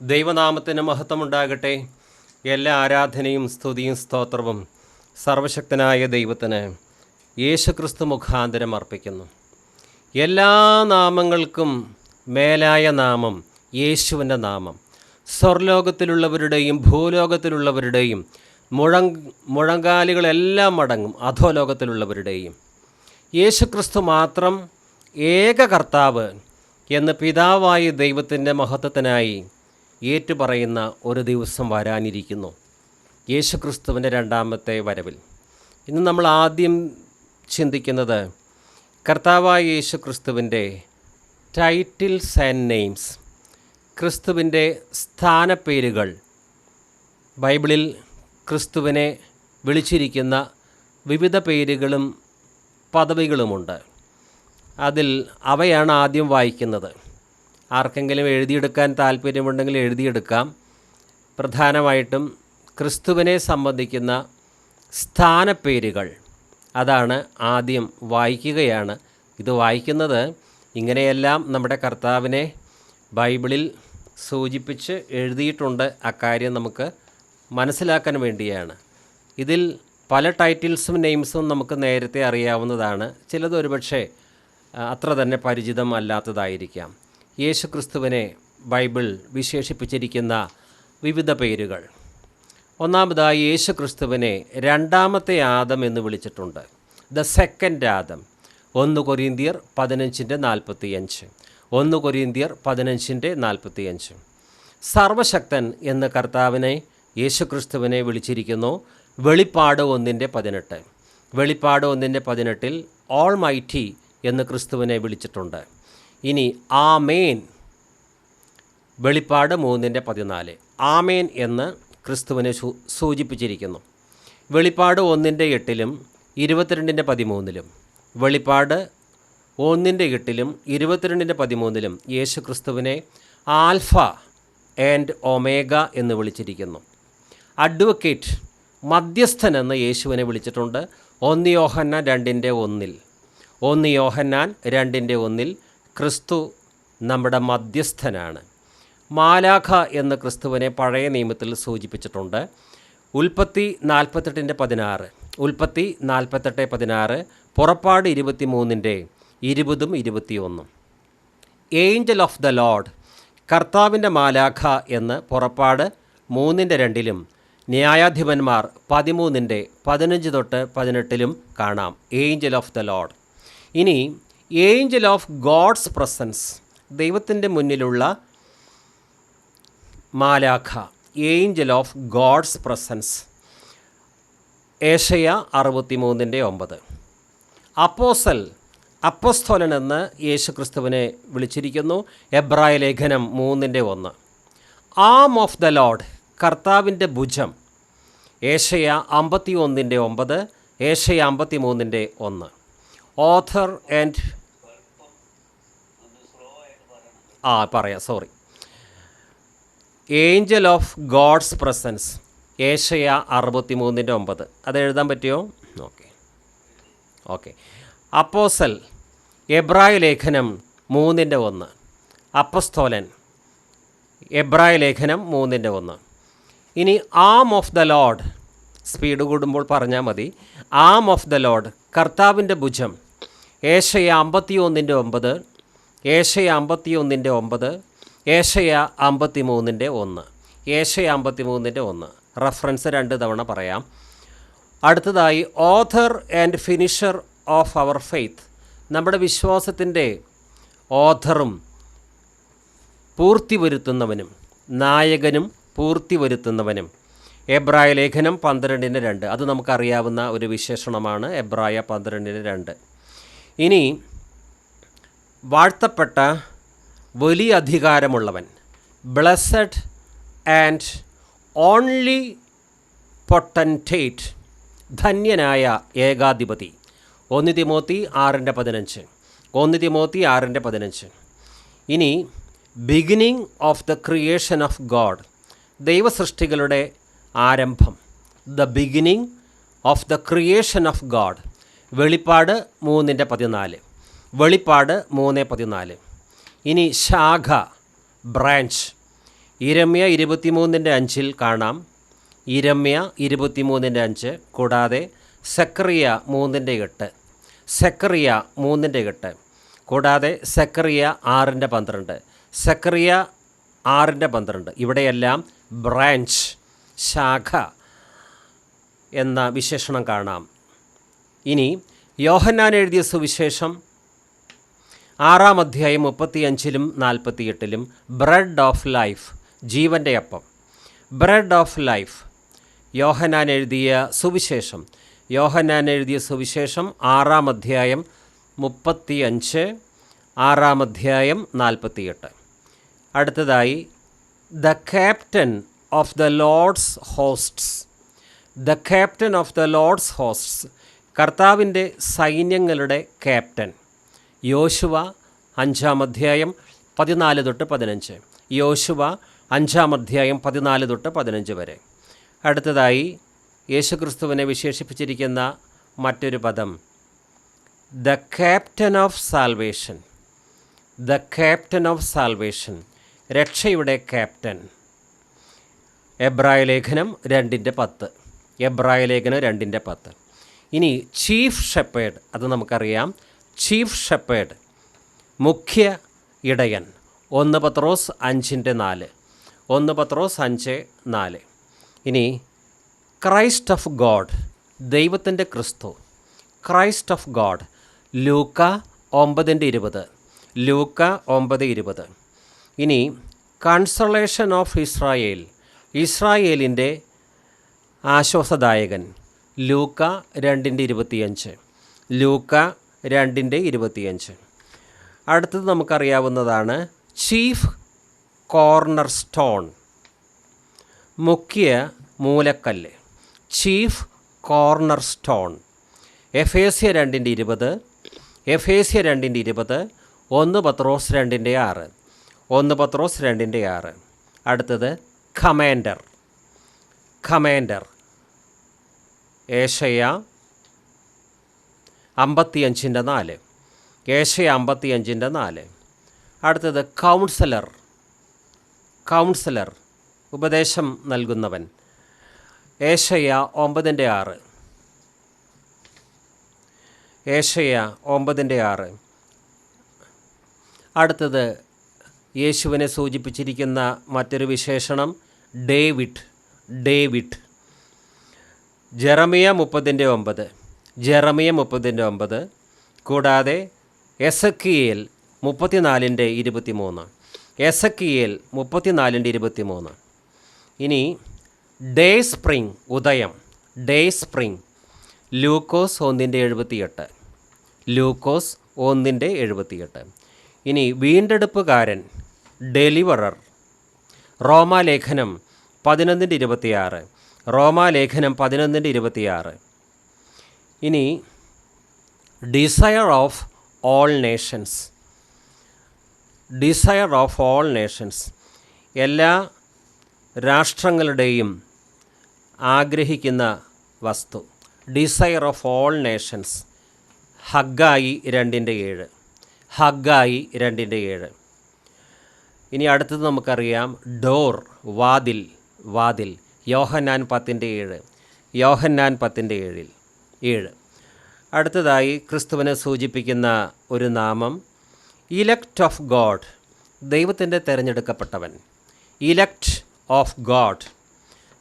ദൈവനാമത്തിന് മഹത്വമുണ്ടാകട്ടെ. എല്ലാ ആരാധനയും സ്തുതിയും സ്തോത്രവും സർവശക്തനായ ദൈവത്തിന് യേശുക്രിസ്തു മുഖാന്തരം അർപ്പിക്കുന്നു. എല്ലാ നാമങ്ങൾക്കും മേലായ നാമം യേശുവിൻ്റെ നാമം. സ്വർലോകത്തിലുള്ളവരുടെയും ഭൂലോകത്തിലുള്ളവരുടെയും മുഴങ്കാലുകളെല്ലാം മടങ്ങും, അധോലോകത്തിലുള്ളവരുടെയും. യേശുക്രിസ്തു മാത്രം ഏക കർത്താവ് എന്ന് പിതാവായ ദൈവത്തിൻ്റെ മഹത്വത്തിനായി ഏറ്റുപറയുന്ന ഒരു ദിവസം വരാനിരിക്കുന്നു, യേശുക്രിസ്തുവിൻ്റെ രണ്ടാമത്തെ വരവിൽ. ഇന്ന് നമ്മൾ ആദ്യം ചിന്തിക്കുന്നത് കർത്താവായ യേശുക്രിസ്തുവിൻ്റെ ടൈറ്റിൽസ് ആൻഡ് നെയിംസ്, ക്രിസ്തുവിൻ്റെ സ്ഥാനപ്പേരുകൾ. ബൈബിളിൽ ക്രിസ്തുവിനെ വിളിച്ചിരിക്കുന്ന വിവിധ പേരുകളും പദവികളുമുണ്ട്. അതിൽ അവയാണ് ആദ്യം വായിക്കുന്നത്. ആർക്കെങ്കിലും എഴുതിയെടുക്കാൻ താല്പര്യമുണ്ടെങ്കിൽ എഴുതിയെടുക്കാം. പ്രധാനമായിട്ടും ക്രിസ്തുവിനെ സംബന്ധിക്കുന്ന സ്ഥാനപ്പേരുകൾ അതാണ് ആദ്യം വായിക്കുകയാണ്. ഇത് വായിക്കുന്നത് ഇങ്ങനെയെല്ലാം നമ്മുടെ കർത്താവിനെ ബൈബിളിൽ സൂചിപ്പിച്ച് എഴുതിയിട്ടുണ്ട്. അക്കാര്യം നമുക്ക് മനസ്സിലാക്കാൻ വേണ്ടിയാണ്. ഇതിൽ പല ടൈറ്റിൽസും നെയിംസും നമുക്ക് നേരത്തെ അറിയാവുന്നതാണ്. ചിലത് ഒരുപക്ഷെ അത്ര തന്നെ പരിചിതം അല്ലാത്തതായിരിക്കാം. യേശുക്രിസ്തുവിനെ ബൈബിൾ വിശേഷിപ്പിച്ചിരിക്കുന്ന വിവിധ പേരുകൾ. ഒന്നാമതായി യേശുക്രിസ്തുവിനെ രണ്ടാമത്തെ ആദം എന്ന് വിളിച്ചിട്ടുണ്ട്. The second Adam. 1 കൊരിന്ത്യർ 15:45. 1 കൊരിന്ത്യർ 15:45. സർവശക്തൻ എന്ന് കർത്താവിനെ യേശുക്രിസ്തുവിനെ വിളിച്ചിരിക്കുന്നു. വെളിപ്പാട് 1:18. വെളിപ്പാട് 1:18 ഓൾ മൈറ്റി എന്ന് ക്രിസ്തുവിനെ വിളിച്ചിട്ടുണ്ട്. ഇനി ആമേൻ, വെളിപ്പാട് 3:14. ആമേൻ എന്ന് ക്രിസ്തുവിനെ സൂചിപ്പിച്ചിരിക്കുന്നു. വെളിപ്പാട് 1:8 22:13. വെളിപ്പാട് 1:8 22:13 യേശു ക്രിസ്തുവിനെ ആൽഫ ആൻഡ് ഒമേഗ എന്ന് വിളിച്ചിരിക്കുന്നു. അഡ്വക്കേറ്റ്, മധ്യസ്ഥൻ എന്ന് യേശുവിനെ വിളിച്ചിട്ടുണ്ട്. 1 യോഹന്നാൻ 2:1. 1 യോഹന്നാൻ 2:1 ക്രിസ്തു നമ്മുടെ മധ്യസ്ഥനാണ്. മാലാഖ എന്ന് ക്രിസ്തുവിനെ പഴയ നിയമത്തിൽ സൂചിപ്പിച്ചിട്ടുണ്ട്. ഉൽപ്പത്തി 48:16. ഉൽപ്പത്തി 48:16. പുറപ്പാട് 23:20-21. ഏഞ്ചൽ ഓഫ് ദ ലോർഡ്, കർത്താവിൻ്റെ മാലാഖ എന്ന് പുറപ്പാട് 3:2 ന്യായാധിപന്മാർ 13:15-18 കാണാം. Angel of the Lord. ഇനി ഏഞ്ചൽ ഓഫ് ഗോഡ്സ് പ്രസൻസ്, ദൈവത്തിൻ്റെ മുന്നിലുള്ള മാലാഖ. Angel of God's presence. ഏശയ്യ 63:9. അപ്പോസ്തലൻ, അപ്പസ്തോലൻ എന്ന് യേശുക്രിസ്തുവിനെ വിളിച്ചിരിക്കുന്നു. എബ്രായ ലേഖനം 3:1. ആം ഓഫ് ദ ലോർഡ്, കർത്താവിൻ്റെ ഭുജം. ഏശയ്യ 51:9. ഏശയ്യ 53:1. Author and angel of God's presence. ഏശയ്യ 63:9. അത് എഴുതാൻ പറ്റുമോ? ഓക്കെ. അപ്പോസ്തലൻ, എബ്രായ ലേഖനം 3:1. അപ്പസ്തോലൻ, എബ്രായ ലേഖനം 3:1. ഇനി ആം ഓഫ് ദ ലോർഡ്, സ്പീഡ് കൂടുമ്പോൾ പറഞ്ഞാൽ മതി. ആം ഓഫ് ദ ലോർഡ്, കർത്താവിൻ്റെ ഭുജം. ഏശയ്യ 51:9. ഏശയ്യ 51:9. ഏശയ്യ 53:1. ഏശയ്യ 53:1. റഫറൻസ് 2 തവണ പറയാം. അടുത്തതായി author and finisher of our faith, നമ്മുടെ വിശ്വാസത്തിൻ്റെ ഓഥറും പൂർത്തി വരുത്തുന്നവനും നായകനും പൂർത്തി വരുത്തുന്നവനും. എബ്രായ ലേഖനം 12:2. അത് നമുക്കറിയാവുന്ന ഒരു വിശേഷണമാണ്. എബ്രായ 12:2. ഇനി വാഴ്ത്തപ്പെട്ട വലിയ അധികാരമുള്ളവൻ, ബ്ലെസ്സഡ് ആൻഡ് ഓൺലി പൊട്ടൻറ്റേറ്റ്, ധന്യനായ ഏകാധിപതി. 1 തിമോത്തി 6:15. 1 തിമോത്തി 6:15. ഇനി beginning of the creation of God, ദൈവസൃഷ്ടികളുടെ ആരംഭം. The beginning of the creation of God. വെളിപ്പാട് 3:14. വെളിപ്പാട് 3:14. ഇനി ശാഖ, ബ്രാഞ്ച്. ഇരമ്യ 23:5 കാണാം. ഇരമ്യ 23:5. കൂടാതെ സെക്കറിയ 3:8. സെക്കറിയ 3:8. കൂടാതെ സെക്കറിയ 6:12. സെക്കറിയ 6:12. ഇവിടെയെല്ലാം ബ്രാഞ്ച്, ശാഖ എന്ന വിശേഷണം കാണാം. ഇനി യോഹന്നാൻ എഴുതിയ സുവിശേഷം 6-ാം അധ്യായം 35-ലും 48-ലും ബ്രെഡ് ഓഫ് ലൈഫ്, ജീവൻ്റെ അപ്പം, ബ്രെഡ് ഓഫ് ലൈഫ്. യോഹന്നാൻ എഴുതിയ സുവിശേഷം 6-ാം അധ്യായം 35, 6-ാം അധ്യായം 48. അടുത്തതായി the captain of the Lord's hosts, the captain of the Lord's hosts, കർത്താവിൻ്റെ സൈന്യങ്ങളുടെ ക്യാപ്റ്റൻ. യോശുവ 5-ാം അധ്യായം 14-15. യോശുവ 5-ാം അധ്യായം 14-15 വരെ. അടുത്തതായി യേശുക്രിസ്തുവിനെ വിശേഷിപ്പിച്ചിരിക്കുന്ന മറ്റൊരു പദം the captain of salvation, the captain of salvation, രക്ഷയുടെ ക്യാപ്റ്റൻ. എബ്രായ ലേഖനം 2:10. എബ്രായ ലേഖനം 2:10. ഇനി ചീഫ് ഷെപ്പേർഡ്, അത് നമുക്കറിയാം. ചീഫ് ഷെപ്പേർഡ്, മുഖ്യ ഇടയൻ. 1 പത്രോസ് 5:4. 1 പത്രോസ് 5:4. ഇനി ക്രൈസ്റ്റ് ഓഫ് ഗോഡ്, ദൈവത്തിൻ്റെ ക്രിസ്തു, ക്രൈസ്റ്റ് ഓഫ് ഗോഡ്. ലൂക്ക 9:20. ലൂക്ക 9:20. ഇനി കൺസൊളേഷൻ ഓഫ് ഇസ്രായേൽ, ഇസ്രായേലിൻ്റെ ആശ്വാസദായകൻ. ലൂക്ക 2:25. ലൂക്ക 2:25. അടുത്തത് നമുക്കറിയാവുന്നതാണ് ചീഫ് കോർണർ സ്റ്റോൺ, മുഖ്യ മൂലക്കല്ല്, ചീഫ് കോർണർ സ്റ്റോൺ. എഫേസ്യർ 2:20. എഫേസ്യർ 2:20. 1 പത്രോസ് 2:6. 1 പത്രോസ് 2:6. അടുത്തത് കമാൻഡർ, കമാൻഡർ. ഏശയ്യ 55:4. ഏശയ്യ 55:4. അടുത്തത് കൗൺസിലർ, കൗൺസിലർ, ഉപദേശം നൽകുന്നവൻ. ഏശയ്യ 9:6. ഏശയ്യ 9:6. അടുത്തത് യേശുവിനെ സൂചിപ്പിച്ചിരിക്കുന്ന മറ്റൊരു വിശേഷണം ഡേവിഡ്, ഡേവിഡ്. ജെറമിയ 30:9. ജെറമിയ 30:9. കൂടാതെ എസക്കിയേൽ 34:23. എസക്കിയേൽ 34:23. ഇനി ഡേ സ്പ്രിംഗ്, ഉദയം, ഡേ സ്പ്രിംഗ്. ലൂക്കോസ് 1:78. ലൂക്കോസ് 1:78. ഇനി വീണ്ടെടുപ്പുകാരൻ, ഡെലിവറർ. റോമാലേഖനം 11:26. റോമാലേഖനം 11:26. ഇനി desire of all nations, desire of all nations, എല്ലാ രാഷ്ട്രങ്ങളുടെയും ആഗ്രഹിക്കുന്ന വസ്തു. Desire of all nations. Haggai 2:7. Haggai 2:7. ഇനി അടുത്തത് നമുക്കറിയാം ഡോർ, വാതിൽ, വാതിൽ. യോഹന്നാൻ 10:7. യോഹന്നാൻ 10:7. അടുത്തതായി ക്രിസ്തുവിനെ സൂചിപ്പിക്കുന്ന ഒരു നാമം ഇലക്റ്റ് ഓഫ് ഗോഡ്, ദൈവത്തിൻ്റെ തിരഞ്ഞെടുക്കപ്പെട്ടവൻ. Elect of God.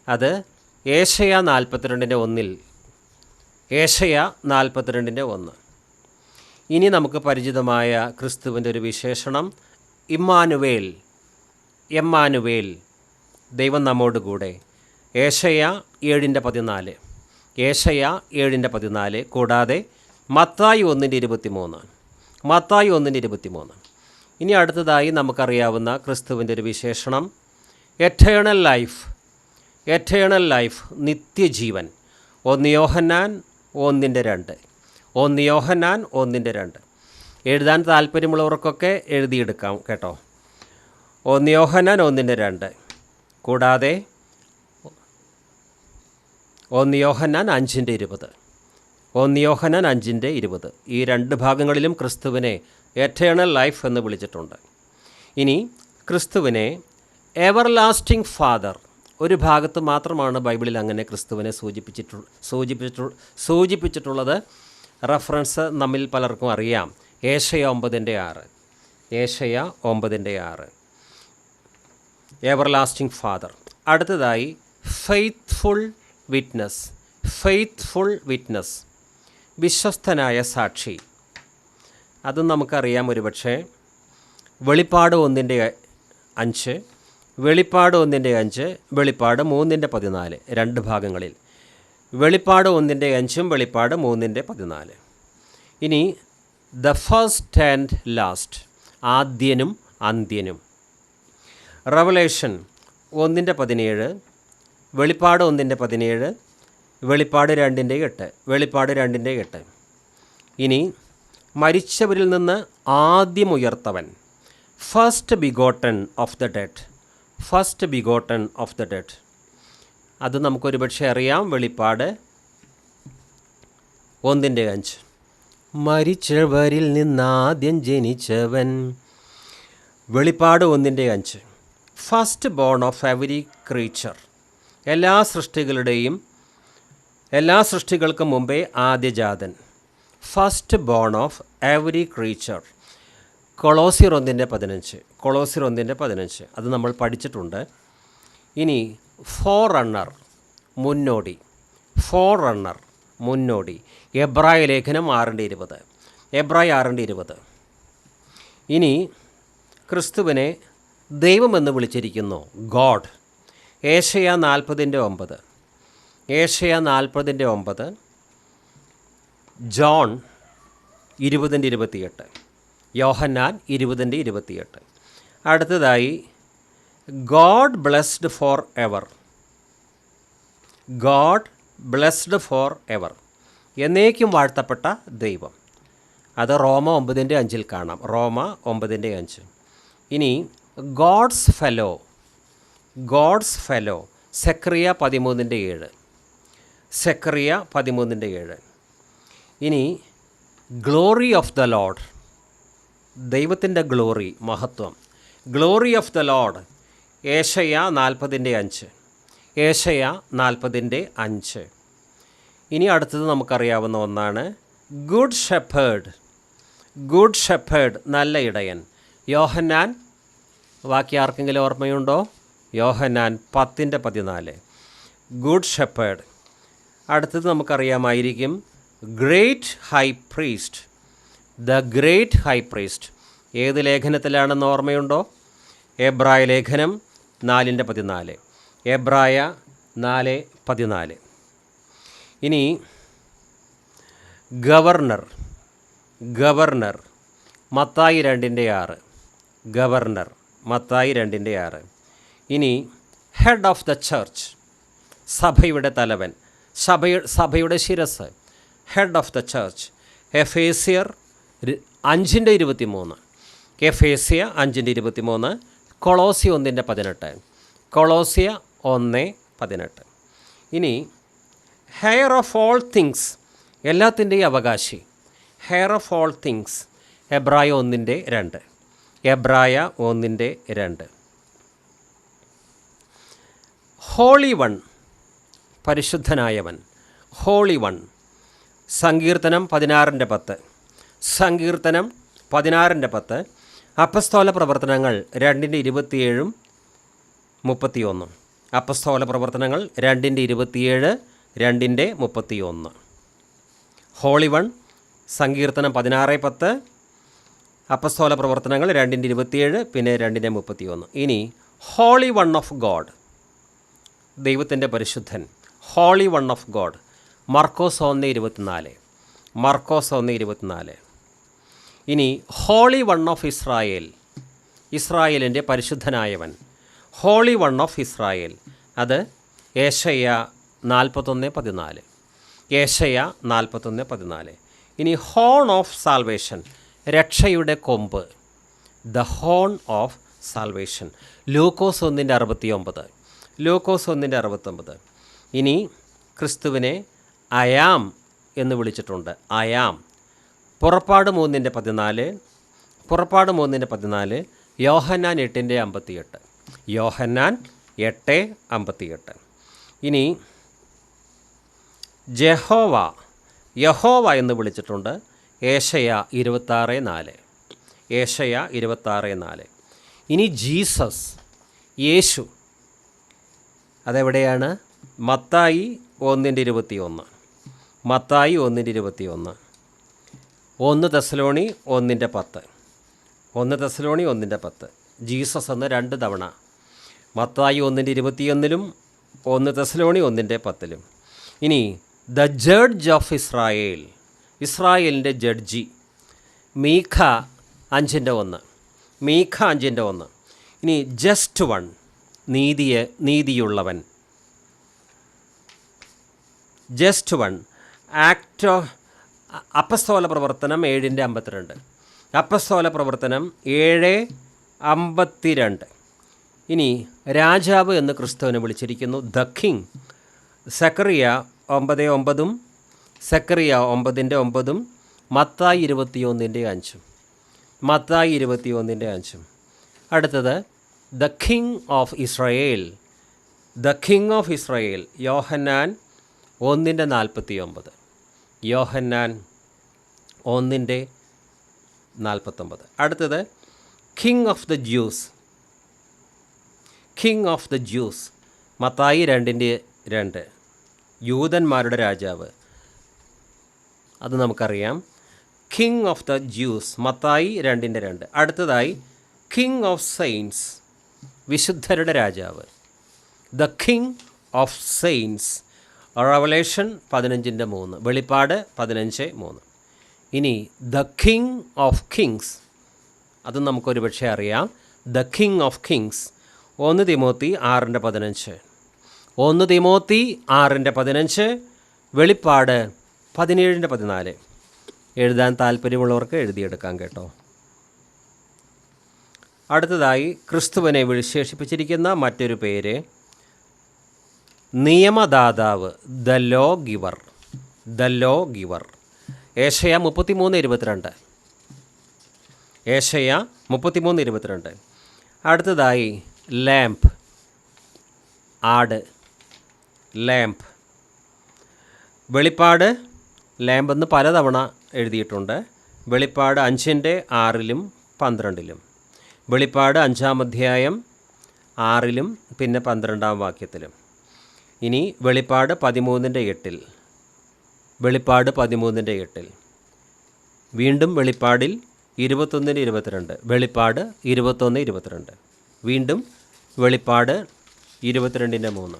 അത് ഏശയ്യ 42:1. ഏശയ്യ 42:1. ഇനി നമുക്ക് പരിചിതമായ ക്രിസ്തുവിൻ്റെ ഒരു വിശേഷണം ഇമ്മാനുവേൽ, എമ്മാനുവേൽ, ദൈവം നമ്മോടുകൂടെ. ഏശയ്യ 7:14. ഏശയ്യ 7:14. കൂടാതെ മത്തായി 1:23. മത്തായി 1:23. ഇനി അടുത്തതായി നമുക്കറിയാവുന്ന ക്രിസ്തുവിൻ്റെ ഒരു വിശേഷണം എറ്റേണൽ ലൈഫ്, എറ്റേണൽ ലൈഫ്, നിത്യജീവൻ. 1 യോഹന്നാൻ 1:2. 1 യോഹന്നാൻ 1:2. എഴുതാൻ താല്പര്യമുള്ളവർക്കൊക്കെ എഴുതിയെടുക്കാം കേട്ടോ. 1 യോഹന്നാൻ 1:2. കൂടാതെ 1 യോഹന്നാൻ 5:20. 1 യോഹന്നാൻ 5:20. ഈ 2 ഭാഗങ്ങളിലും ക്രിസ്തുവിനെ എറ്റേണൽ ലൈഫ് എന്ന് വിളിച്ചിട്ടുണ്ട്. ഇനി ക്രിസ്തുവിനെ എവർലാസ്റ്റിംഗ് ഫാദർ. ഒരു ഭാഗത്ത് മാത്രമാണ് ബൈബിളിൽ അങ്ങനെ ക്രിസ്തുവിനെ സൂചിപ്പിച്ചിട്ടുള്ളത്. റഫറൻസ് നമ്മിൽ പലർക്കും അറിയാം. ഏശയ 9:6. ഏശയ 9:6 എവർലാസ്റ്റിംഗ് ഫാദർ. അടുത്തതായി ഫെയ്ത്ത്ഫുൾ വിറ്റ്നസ്. ഫെയ്ത്ത്ഫുൾ വിറ്റ്നസ്, വിശ്വസ്തനായ സാക്ഷി. അതും നമുക്കറിയാം ഒരുപക്ഷെ. വെളിപ്പാട് 1:5, വെളിപ്പാട് 1:5, വെളിപ്പാട് 3:14, രണ്ട് ഭാഗങ്ങളിൽ. വെളിപ്പാട് 1:5, വെളിപ്പാട് 3:14. ഇനി ദ ഫസ്റ്റ് ആൻഡ് ലാസ്റ്റ്, ആദ്യനും അന്ത്യനും. റെവലേഷൻ 1:17, വെളിപ്പാട് 1:17, വെളിപ്പാട് 2:8, വെളിപ്പാട് 2:8. ഇനി മരിച്ചവരിൽ നിന്ന് ആദ്യം ഉയർത്തവൻ, first begotten of the dead. First begotten of the dead, അത് നമുക്കൊരുപക്ഷെ അറിയാം. വെളിപ്പാട് 1:5, മരിച്ചവരിൽ നിന്നാദ്യം ജനിച്ചവൻ. വെളിപ്പാട് 1:5, first born of every creature. എല്ലാ സൃഷ്ടികൾക്കും മുമ്പേ ആദ്യജാതൻ. First born of every creature. കൊളോസ്യർ 1:15, അത് നമ്മൾ പഠിച്ചിട്ടുണ്ട്. ഇനി ഫോർ റണ്ണർ, മുന്നോടി. ഫോർ റണ്ണർ, മുന്നോടി. എബ്രായ ലേഖനം 6:20. എബ്രായ 6:20. ഇനി ക്രിസ്തുവിനെ ദൈവമെന്ന് വിളിച്ചിരിക്കുന്നു, ഗോഡ്. ഏശയ 40:9. ഏശയ 40:9. ജോൺ 20:28. യോഹന്നാൻ 20:28. അടുത്തതായി God blessed for ever. God blessed for ever, എന്നേക്കും വാഴ്ത്തപ്പെട്ട ദൈവം. അത് റോമ 9:5 കാണാം. റോമ 9:5. ഇനി ഗോഡ്സ് ഫെലോ. ഗോഡ്സ് ഫെലോ, സെക്രിയ 13:7. സെക്രിയ 13:7. ഇനി ഗ്ലോറി ഓഫ് ദ ലോഡ്, ദൈവത്തിൻ്റെ ഗ്ലോറി, മഹത്വം. ഗ്ലോറി ഓഫ് ദ ലോഡ്, ഏശയ 40:5. ഏശയ 40:5. ഇനി അടുത്തത് നമുക്കറിയാവുന്ന ഒന്നാണ് ഗുഡ് ഷെപ്പേർഡ്. ഗുഡ് ഷെപ്പേർഡ്, നല്ല ഇടയൻ. യോഹന്നാൻ, ബാക്കി ആർക്കെങ്കിലും ഓർമ്മയുണ്ടോ? യോഹന്നാൻ 10:14. Good shepherd. അടുത്തത് നമുക്കറിയാമായിരിക്കും great high priest. The great high priest. ഏത് ലേഖനത്തിലാണെന്ന് ഓർമ്മയുണ്ടോ? എബ്രായ ലേഖനം 4:14. എബ്രായ 4:14. ഇനി ഗവർണർ. ഗവർണർ, മത്തായി 2:6. ഗവർണർ, മത്തായി 2:6. ഇനി ഹെഡ് ഓഫ് ദ ചർച്ച്, സഭയുടെ തലവൻ, സഭയുടെ ശിരസ്. Head of the church. എഫേസ്യർ 5:23. എഫേസ്യ 5:23. കൊളോസ്യ 1:18. കൊളോസ്യ 1:18. ഇനി ഹെയർ ഓഫ് ഓൾ തിങ്സ്, എല്ലാത്തിൻ്റെയും അവകാശി. ഹെയർ ഓഫ് ഓൾ തിങ്സ്, എബ്രായ 1:2. എബ്രായ 1:2. ഹോളി വൺ, പരിശുദ്ധനായവൻ. Holy one. സങ്കീർത്തനം 16:10. സങ്കീർത്തനം 16:10. അപ്പസ്തോല പ്രവർത്തനങ്ങൾ 2:27, 31. അപ്പസ്തോല പ്രവർത്തനങ്ങൾ 2:27, 2:31. ഹോളി വൺ, സങ്കീർത്തനം 16:10. അപ്പസ്തോല പ്രവർത്തനങ്ങൾ 2:27, പിന്നെ 2:31. ഇനി ഹോളി വൺ ഓഫ് ഗോഡ്, ദൈവത്തിൻ്റെ പരിശുദ്ധൻ. ഹോളി വൺ ഓഫ് ഗോഡ്, മർക്കോസ് 1:24. മർക്കോസ് 1:24. ഇനി ഹോളി വൺ ഓഫ് ഇസ്രായേൽ, ഇസ്രായേലിൻ്റെ പരിശുദ്ധനായവൻ. ഹോളി വൺ ഓഫ് ഇസ്രായേൽ, അത് ഏശയ്യ 41:14. ഏശയ്യ 41:14. ഇനി ഹോൺ ഓഫ് സാൽവേഷൻ, രക്ഷയുടെ കൊമ്പ്. ദ ഹോൺ ഓഫ് സാൽവേഷൻ, ലൂക്കോസ് 1:69. ലൂക്കോസ് 1:69. ഇനി ക്രിസ്തുവിനെ അയാം എന്ന് വിളിച്ചിട്ടുണ്ട്. അയാം. പുറപ്പാട് 3:14. പുറപ്പാട് 3:14. യോഹന്നാൻ 8:58. യോഹന്നാൻ 8:58. ഇനി യഹോവ എന്ന് വിളിച്ചിട്ടുണ്ട്. ഏശയ്യ 26:4. ഏശയ്യ 26:4. ഇനി ജീസസ്, യേശു, അതെവിടെയാണ്? മത്തായി 1:21. മത്തായി 1:21. 1 തെസ്സലോണി 1:10. 1 തെസ്സലോണി 1:10. ജീസസ് എന്ന് 2 തവണ. മത്തായി 1:21 1 തെസ്സലോണി 1:10. ഇനി ദ ജഡ്ജ് ഓഫ് ഇസ്രായേൽ, ഇസ്രായേലിൻ്റെ ജഡ്ജി, മീഖ 5:1. മീഖ 5:1. ഇനി ജസ്റ്റ് വൺ, നീതിയുള്ളവൻ. Just one. അപ്പസ്തോല പ്രവർത്തനം 7:52. അപ്പസ്തോല പ്രവർത്തനം 7:52. ഇനി രാജാവ് എന്ന് ക്രിസ്തുവിനെ വിളിച്ചിരിക്കുന്നു ദ കിങ്. സെക്കറിയ 9:9. സെക്കറിയ 9:9. മത്തായി 21:5. മത്തായി 21:5. അടുത്തത് the king of Israel. The king of Israel യോഹന്നാൻ 1:49. യോഹന്നാൻ 1:49. അടുത്തത് king of the Jews. King of the Jews മത്തായി 2:2. യൂതന്മാരുടെ രാജാവ്, അത് നമുക്കറിയാം. കിങ് ഓഫ് ദ ജ്യൂസ് മത്തായി 2:2. അടുത്തതായി കിങ് ഓഫ് സെയിൻസ്, വിശുദ്ധരുടെ രാജാവ്. The king of saints Revelation 15:3. വെളിപ്പാട് 15:3. ഇനി ദ കിങ് ഓഫ് കിങ്സ്, അതും നമുക്കൊരു പക്ഷേ അറിയാം. ദ കിങ് ഓഫ് കിങ്സ് 1 തിമോത്തി 6:15. 1 തിമോത്തി 6:15. വെളിപ്പാട് 17:14. എഴുതാൻ താല്പര്യമുള്ളവർക്ക് എഴുതിയെടുക്കാം കേട്ടോ. അടുത്തതായി ക്രിസ്തുവിനെ വിശേഷിപ്പിച്ചിരിക്കുന്ന മറ്റൊരു പേര് നിയമദാതാവ്, the law giver. The law giver. ഏശയ്യ 33:22. ഏശയ്യ 33:22. അടുത്തതായി ലാംപ്, ആട്. ലാംപ്. വെളിപ്പാട് ലാമ്പ് എന്ന് പലതവണ എഴുതിയിട്ടുണ്ട്. വെളിപ്പാട് 5:6 12. വെളിപ്പാട് 5-ാം അധ്യായം 6 പിന്നെ 12-ാം വാക്യത്തിലും. ഇനി വെളിപ്പാട് 13:8. വെളിപ്പാട് 13:8. വീണ്ടും വെളിപ്പാടിൽ 21:22. വെളിപ്പാട് 21:22. വീണ്ടും വെളിപ്പാട് 22:3.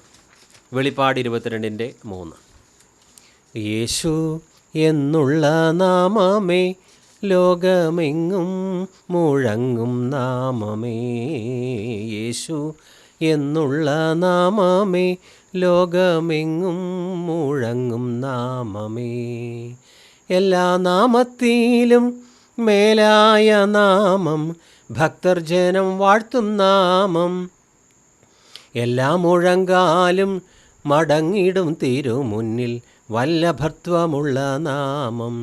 വെളിപ്പാട് 22:3. യേശു എന്നുള്ള നാമമേ ലോകമെങ്ങും മുഴങ്ങും നാമമേ. യേശു എന്നുള്ള നാമമേ ലോകമെങ്ങും മുഴങ്ങും നാമമേ. എല്ലാ നാമത്തിലും മേലായ നാമം, ഭക്തർ ജനം വാഴ്ത്തും നാമം. എല്ലാ മുഴങ്കാലും മടങ്ങിടും തിരുമുന്നിൽ വല്ലഭത്വമുള്ള നാമം.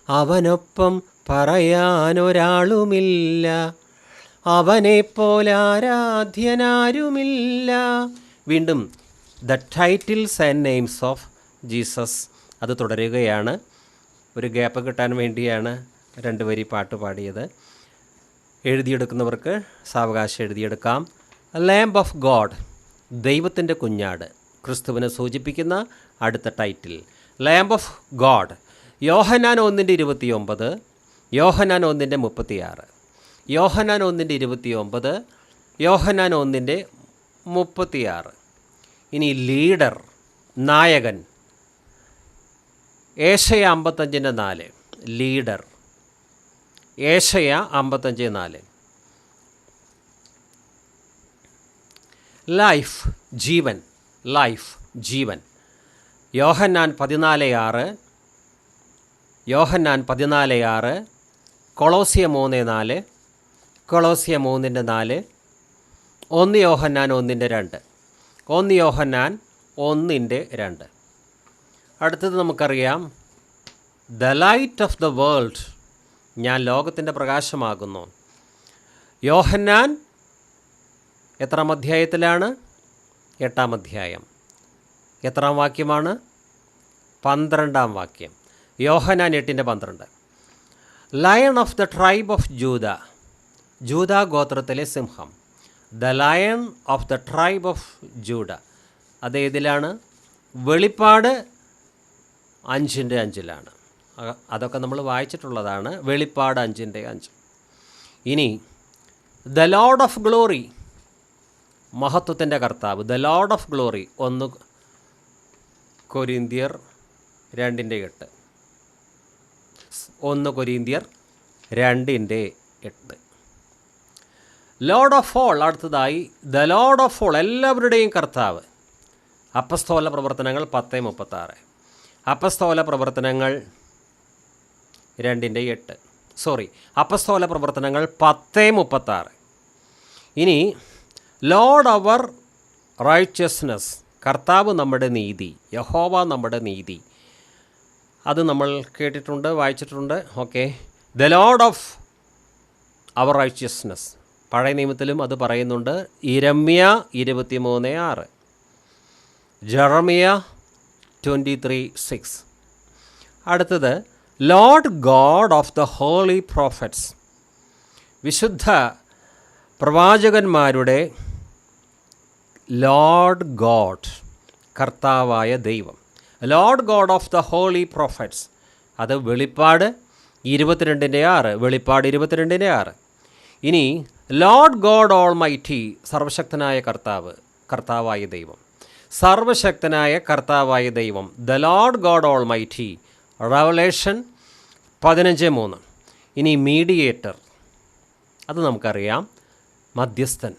അവനൊപ്പം പറയാനൊരാളുമില്ല, അവനെപ്പോലെ ആരാധ്യനാരുമില്ല. വീണ്ടും the titles and names of Jesus, അത് തുടരുകയാണ്. ഒരു ഗ്യാപ്പ് കിട്ടാൻ വേണ്ടിയാണ് 2 വരി പാട്ട് പാടിയത്. എഴുതിയെടുക്കുന്നവർക്ക് സാവകാശം എഴുതിയെടുക്കാം. ലാംബ് ഓഫ് ഗോഡ്, ദൈവത്തിൻ്റെ കുഞ്ഞാട്, ക്രിസ്തുവിനെ സൂചിപ്പിക്കുന്ന അടുത്ത ടൈറ്റിൽ ലാംബ് ഓഫ് ഗോഡ്. യോഹന്നാൻ 1:29. യോഹന്നാൻ 1:36. യോഹന്നാൻ 1:29. യോഹന്നാൻ 1:36. ഇനി ലീഡർ, നായകൻ. ഏശയ്യ 55:4. ലീഡർ. ഏശയ്യ 55:4. ലൈഫ്, ജീവൻ. ലൈഫ്, ജീവൻ. യോഹന്നാൻ 14:6. യോഹന്നാൻ 14:6. കൊളോസ്യ 3:4. കൊളോസ്യ 3:4. 1 യോഹന്നാൻ 1:2. 1 യോഹന്നാൻ 1:2. അടുത്തത് നമുക്കറിയാം the light of the world, ഞാൻ ലോകത്തിൻ്റെ പ്രകാശമാകുന്നു. യോഹന്നാൻ എത്രാം അധ്യായത്തിലാണ്? 8-ാം അധ്യായം. എത്രാം വാക്യമാണ്? 12-ാം വാക്യം. യോഹന്നാൻ 8:12. Lion of the tribe of Judah, Judah ഗോത്രത്തിലെ സിംഹം. The lion of the tribe of Judah. അത് ഏതിലാണ്? വെളിപ്പാട് 5:5. അതൊക്കെ നമ്മൾ വായിച്ചിട്ടുള്ളതാണ്. വെളിപ്പാട് 5:5. ഇനി ദ ലോർഡ് ഓഫ് ഗ്ലോറി, മഹത്വത്തിൻ്റെ കർത്താവ്. The lord of glory 1 കൊരിന്ത്യർ 2:8. 1 കൊരിന്ത്യർ 2:8. Lord of all, അടുത്തതായി ദ ലോർഡ് ഓഫ് ഓൾ, എല്ലാവരുടെയും കർത്താവ്. അപ്പസ്തോല പ്രവർത്തനങ്ങൾ 10:36. അപ്പസ്തോല പ്രവർത്തനങ്ങൾ 2:8. അപ്പസ്തോല പ്രവർത്തനങ്ങൾ 10:36. ഇനി ലോർഡ് അവർ റൈച്ചസ്നെസ്, കർത്താവ് നമ്മുടെ നീതി, യഹോവ നമ്മുടെ നീതി. അത് നമ്മൾ കേട്ടിട്ടുണ്ട്, വായിച്ചിട്ടുണ്ട്. Okay. The lord of our righteousness, പഴയ നിയമത്തിലും അത് പറയുന്നുണ്ട്. ഇരമ്യ 23:6, ജെറമിയ 23:6. അടുത്തത് lord god of the holy prophets, വിശുദ്ധ പ്രവാചകന്മാരുടെ ലോർഡ് ഗോഡ്, കർത്താവായ ദൈവം. Lord god of the holy prophets, അത് വെളിപ്പാട് 22:6. വെളിപ്പാട് 22:6. ഇനി ലോർഡ് ഗോഡ് ഓൾ മൈറ്റി, സർവശക്തനായ കർത്താവ്, കർത്താവായ ദൈവം. സർവശക്തനായ കർത്താവായ ദൈവം, the lord God all mighty, revelation 15:3. ഇനി മീഡിയേറ്റർ, അത് നമുക്കറിയാം, മധ്യസ്ഥൻ.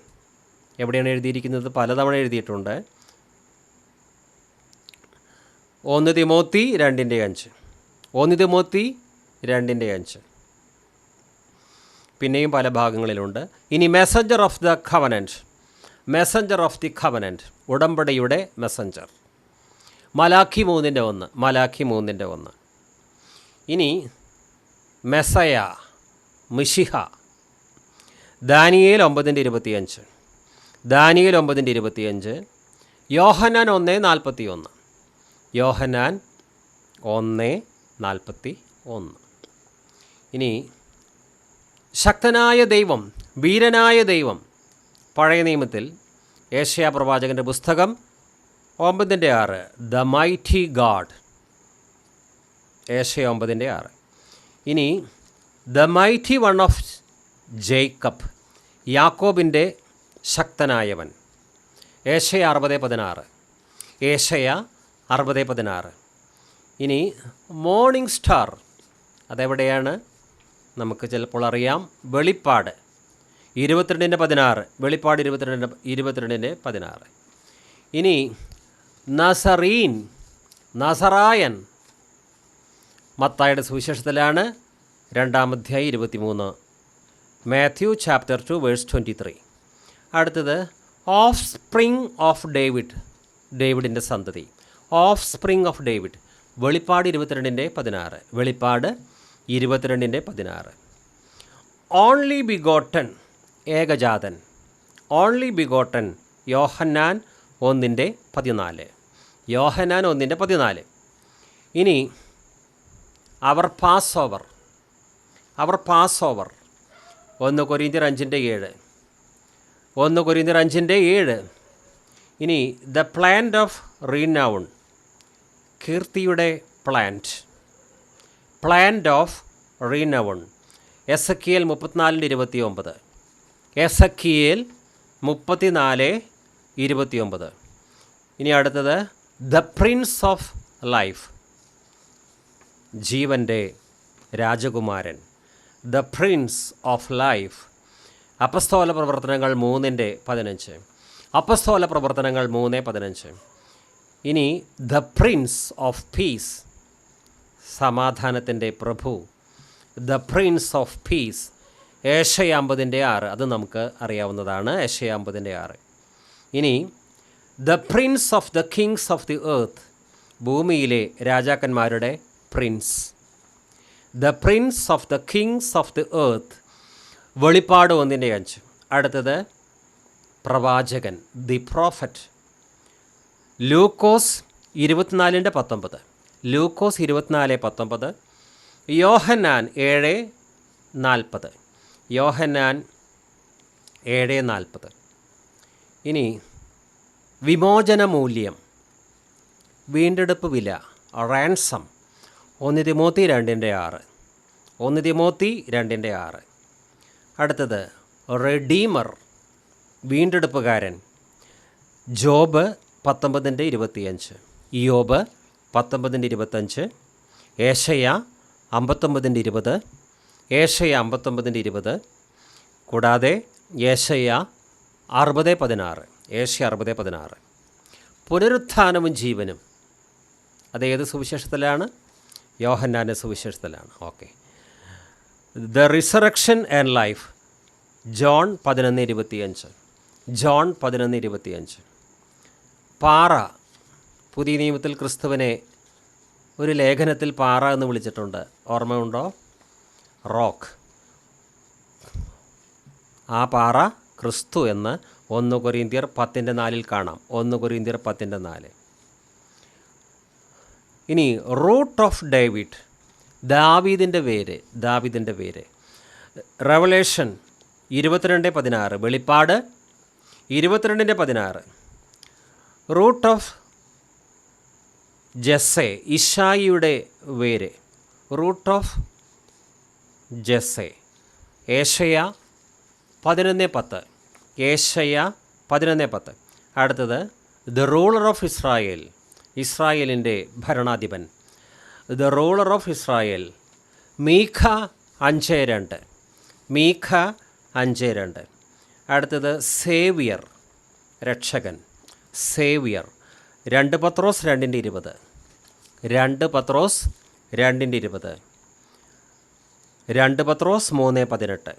എവിടെയാണ് എഴുതിയിരിക്കുന്നത്? പലതവണ എഴുതിയിട്ടുണ്ട്. 1 തിമോത്തി 2:5. 1 തിമോത്തി 2:5. പിന്നെയും പല ഭാഗങ്ങളിലുണ്ട്. ഇനി Messenger of the covenant, Messenger of the covenant, ഉടമ്പടിയുടെ മെസ്സഞ്ചർ. മലാഖി 3:1. മലാഖി 3:1. ഇനി മെസ്സയ, മിശിഹ, ദാനിയേൽ 9:25. ദാനിയേൽ 9:25. യോഹന്നാൻ 1:41. യോഹന്നാൻ 1:41. ഇനി ശക്തനായ ദൈവം, വീരനായ ദൈവം, പഴയ നിയമത്തിൽ ഏശയ്യാ പ്രവാചകൻ്റെ പുസ്തകം 9:6, ദ മൈറ്റി ഗാഡ്, ഏശയ്യാ 9:6. ഇനി the mighty one of Jacob, യാക്കോബിൻ്റെ ശക്തനായവൻ, ഏശയ്യാ 60:16. ഏശയ്യാ 60:16. ഇനി മോർണിംഗ് സ്റ്റാർ, അതെവിടെയാണ്? നമുക്ക് ചിലപ്പോൾ അറിയാം. വെളിപ്പാട് 22:16. വെളിപ്പാട് 22:16. ഇനി നസറീൻ, നസറായൻ, മത്തായിയുടെ സുവിശേഷത്തിലാണ്, 2-ാം അധ്യായം 23. Matthew chapter 2 verse 23. അടുത്തത് ഓഫ് സ്പ്രിങ് ഓഫ് ഡേവിഡ്, ഡേവിഡിൻ്റെ സന്തതി, ഓഫ് സ്പ്രിങ് ഓഫ് ഡേവിഡ്, വെളിപ്പാട് 22:16. വെളിപ്പാട് 22:16. ഓൺലി ബിഗോട്ടൻ, ഏകജാതൻ, ഓൺലി ബിഗോട്ടൻ, യോഹന്നാൻ 1:14. യോഹന്നാൻ 1:14. ഇനി our passover, our passover, 1 കൊരിന്ത്യർ 5:7. 1 കൊരിന്ത്യർ 5:7. ഇനി ദ പ്ലാന്റ് ഓഫ് റീനൗൺ, കീർത്തിയുടെ പ്ലാന്റ്, പ്ലാന്റ് ഓഫ് റീനൗൺ, എസക്കിയേൽ 34:29. എസക്കിയേൽ 34:29. ഇനി അടുത്തത് ദ പ്രിൻസ് ഓഫ് ലൈഫ്, ജീവൻ്റെ രാജകുമാരൻ, ദ പ്രിൻസ് ഓഫ് ലൈഫ്. അപ്പസ്തോല പ്രവർത്തനങ്ങൾ 3:15. അപ്പസ്തോല പ്രവർത്തനങ്ങൾ 3:15. ഇനി ദ പ്രിൻസ് ഓഫ് പീസ്, സമാധാനത്തിൻ്റെ പ്രഭു, ദ പ്രിൻസ് ഓഫ് പീസ്, ഏശയ്യാ 50:6. അത് നമുക്ക് അറിയാവുന്നതാണ്, ഏശയ്യാ 50:6. ഇനി the Prince of the Kings of the earth, ഭൂമിയിലെ രാജാക്കന്മാരുടെ Prince, the Prince of the Kings of the earth, വെളിപ്പാട് 1:5. അടുത്തത് പ്രവാചകൻ, ദി പ്രോഫറ്റ്. ലൂക്കോസ് 24:19, ലൂക്കോസ് 24:19, യോഹന്നാൻ 7:40, യോഹന്നാൻ 7:40. ഇനി വിമോചന മൂല്യം, വീണ്ടെടുപ്പ് വില, റാൻസം, 1 തിമോത്തി 2:6, 1 തിമോത്തി 2:6. അടുത്തത് റെഡീമർ, വീണ്ടെടുപ്പുകാരൻ, ജോബ് 19:25, ഇയ്യോബ് 19:25, ഏശയ്യ 59:20, ഏശയ്യ 59:20, കൂടാതെ ഏശയ്യ 60:16, ഏശയ്യ 60:16. പുനരുത്ഥാനവും ജീവനും, അതേത് സുവിശേഷത്തിലാണ്? യോഹന്നാൻ്റെ സുവിശേഷത്തിലാണ്. Okay. The resurrection and life, John 11:25, John 11:25. പാറ, പുതിയ നിയമത്തിൽ ക്രിസ്തുവിനെ ഒരു ലേഖനത്തിൽ പാറ എന്ന് വിളിച്ചിട്ടുണ്ട്, ഓർമ്മയുണ്ടോ? റോക്ക്. ആ പാറ ക്രിസ്തു എന്ന് 1 കൊരിന്ത്യർ 10:4 കാണാം. 1 കൊരിന്ത്യർ 10:4. ഇനി റൂട്ട് ഓഫ് ഡേവിഡ്, ദാവീദിൻ്റെ വേര്, ദാവീദിൻ്റെ വേര്. റെവലേഷൻ 22:16, വെളിപ്പാട് 22:16. റൂട്ട് ഓഫ് ജെസ്സെ, ഇശായിയുടെ വേര്, റൂട്ട് ഓഫ് ജെസ്സെ. ഏശയ്യ 11:10, ഏശയ്യ 11:10. അടുത്തത് ദ റൂളർ ഓഫ് ഇസ്രായേൽ, ഇസ്രായേലിൻ്റെ ഭരണാധിപൻ, ദ റൂളർ ഓഫ് ഇസ്രായേൽ. മീഖ 5:2, മീഖ 5:2. അടുത്തത് സേവിയർ, രക്ഷകൻ, സേവിയർ. 2 പത്രോസ് 2:20, 2 പത്രോസ് 2:20, 2 പത്രോസ് 3:18.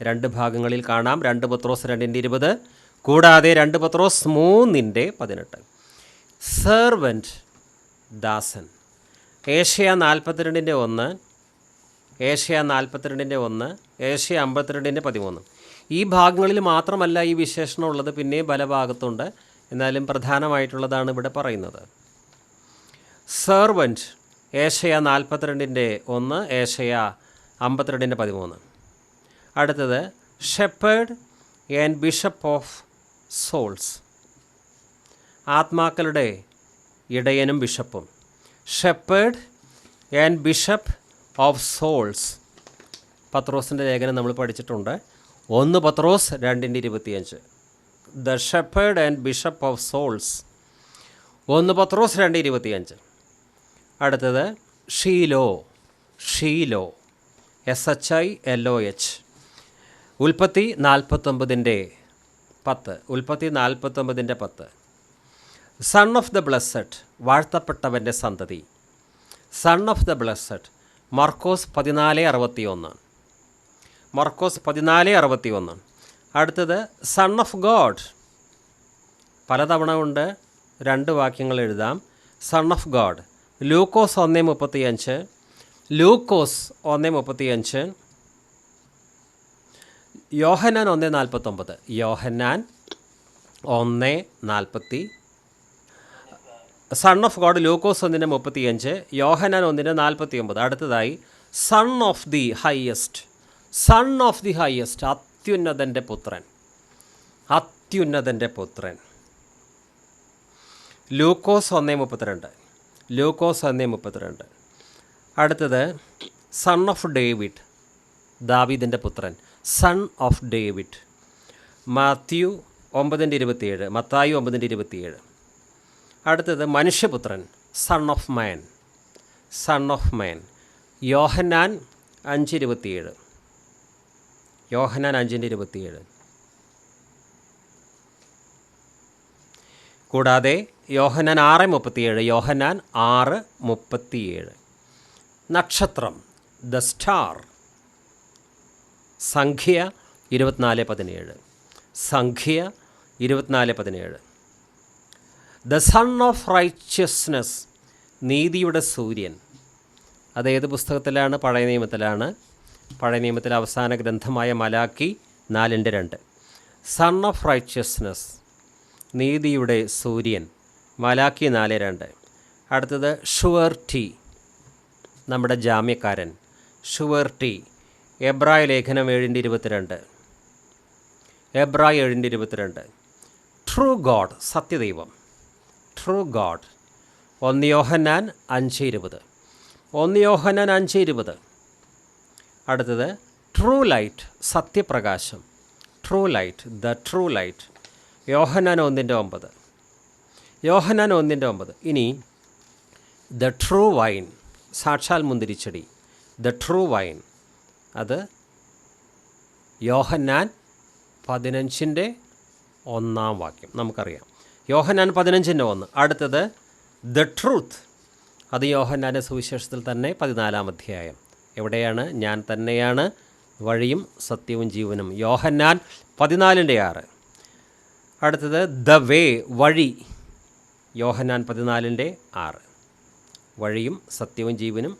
2 ഭാഗങ്ങളിൽ കാണാം. 2 പത്രോസ് 2:20, കൂടാതെ 2 പത്രോസ് 3:18. സെർവൻറ്റ്, ദാസൻ. ഏശയ്യ 42:1, ഏശയ്യ 42:1, ഏശയ്യ 52:13. ഈ ഭാഗങ്ങളിൽ മാത്രമല്ല ഈ വിശേഷണം ഉള്ളത്, പിന്നെ പല ഭാഗത്തുണ്ട്. എന്നാലും പ്രധാനമായിട്ടുള്ളതാണ് ഇവിടെ പറയുന്നത്. സെർവൻറ്റ്, ഏശയ്യ 42:1, ഏശയ്യ 52:13. അടുത്തത് shepherd and bishop of souls, ആത്മാക്കളുടെ ഇടയനും ബിഷപ്പും. Shepherd and bishop of souls. പത്രോസിൻ്റെ ലേഖനം നമ്മൾ പഠിച്ചിട്ടുണ്ട്. 1 പത്രോസ് 2:25. The shepherd and bishop of souls, 1 പത്രോസ് 2:25. അടുത്തത് ഷീലോ, ഷീലോ, SHILOH. ഉൽപ്പത്തി 49:10, ഉൽപ്പത്തി 49:10. സൺ ഓഫ് ദ ബ്ലെസ്സഡ്, വാഴ്ത്തപ്പെട്ടവൻ്റെ സന്തതി, സൺ ഓഫ് ദ ബ്ലെസ്സഡ്. മർക്കോസ് 14:61, മർക്കോസ് 14:61. അടുത്തത് സൺ ഓഫ് ഗോഡ്, പലതവണ കൊണ്ട് 2 വാക്യങ്ങൾ എഴുതാം. സൺ ഓഫ് ഗോഡ്, ലൂക്കോസ് 1:35, ലൂക്കോസ് 1:35, യോഹന്നാൻ 1:49, യോഹന്നാൻ 1:40. സൺ ഓഫ് ഗോഡ് ലൂക്കോസ് 1:35, യോഹന്നാൻ 1:49. അടുത്തതായി son of the highest, son of the highest, അത്യുന്നതൻ്റെ പുത്രൻ, അത്യുന്നതൻ്റെ പുത്രൻ. ലൂക്കോസ് 1:32, ലൂക്കോസ് 1:32. അടുത്തത് സൺ ഓഫ് ഡേവിഡ്, ദാവീദിൻ്റെ പുത്രൻ, സൺ ഓഫ് ഡേവിഡ്. മാത്യു 9:27, മത്തായി 9:27. അടുത്തത് മനുഷ്യപുത്രൻ, son of man, son of man. യോഹന്നാൻ 5:27, യോഹന്നാൻ 5:27. കൂടാതെ യോഹന്നാൻ 6:37, യോഹന്നാൻ 6:37. നക്ഷത്രം, ദ സ്റ്റാർ, സംഖ്യ 24:17, സംഖ്യ 24:17. ദ സൺ ഓഫ് റൈറ്റ്യസ്നെസ്, നീതിയുടെ സൂര്യൻ. അതേത് പുസ്തകത്തിലാണ്? പഴയ നിയമത്തിലാണ്. പഴയ നിയമത്തിലെ അവസാന ഗ്രന്ഥമായ മലാക്കി 4:2. സൺ ഓഫ് റൈറ്റ്യസ്നെസ്, നീതിയുടെ സൂര്യൻ, മലാക്കി 4:2. അടുത്തത് ഷുവർട്ടി, നമ്മുടെ ജാമ്യക്കാരൻ, ഷുവർട്ടി, എബ്രായ ലേഖനം 7:22. എബ്രായ 7:22. ട്രൂ ഗോഡ്, സത്യദൈവം, ട്രൂ ഗോഡ്, 1 യോഹന്നാൻ 5:20. 1 യോഹന്നാൻ 5:20. അടുത്തത് ട്രൂ ലൈറ്റ്, സത്യപ്രകാശം, true light, the true light, യോഹന്നാൻ 1:9. യോഹന്നാൻ 1:9. ഇനി ദ ട്രൂ വൈൻ, സാക്ഷാൽ മുന്തിരിച്ചെടി, ദ ട്രൂ വൈൻ, അത് യോഹന്നാൻ 15:1 നമുക്കറിയാം. യോഹന്നാൻ 15:1. അടുത്തത് ദ ട്രൂത്ത്, അത് യോഹന്നാൻ്റെ സുവിശേഷത്തിൽ തന്നെ 14-ാം അധ്യായം. എവിടെയാണ്? ഞാൻ തന്നെയാണ് വഴിയും സത്യവും ജീവനും, യോഹന്നാൻ 14:6. അടുത്തത് ദ വേ, വഴി, യോഹന്നാൻ 14:6. വഴിയും സത്യവും ജീവനും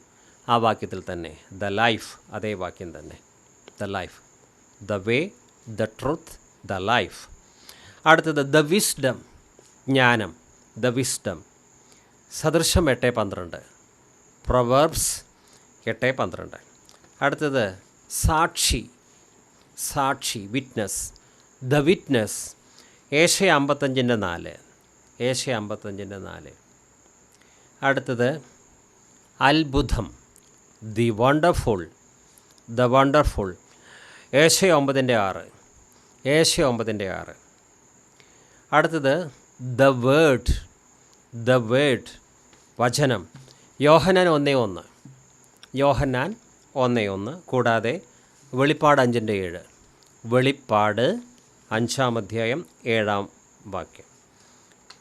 ആ വാക്യത്തിൽ തന്നെ. ദ ലൈഫ്, അതേ വാക്യം തന്നെ, the life, the way, the truth, the life. അടുത്തത് ദ വിസ്ഡം, ജ്ഞാനം, ദ വിസ്ഡം, സദൃശം 8:12, പ്രൊവേർബ്സ് 8:12. അടുത്തത് സാക്ഷി, സാക്ഷി, വിറ്റ്നസ്, ദ വിറ്റ്നസ്, ഏശയ 55:4, ഏശയ 55:4. അടുത്തത് അത്ഭുതം, ദി വണ്ടർഫുൾ, ദ വണ്ടർഫുൾ, ഏശയ 9:6, ഏശയ 9:6. അടുത്തത് ദ വേർഡ്, ദ വേർഡ്, വചനം, യോഹന്നാൻ 1:1, യോഹന്നാൻ 1:1. കൂടാതെ വെളിപ്പാട് 5:7, വെളിപ്പാട് 5-ാം അധ്യായം 7-ാം വാക്യം.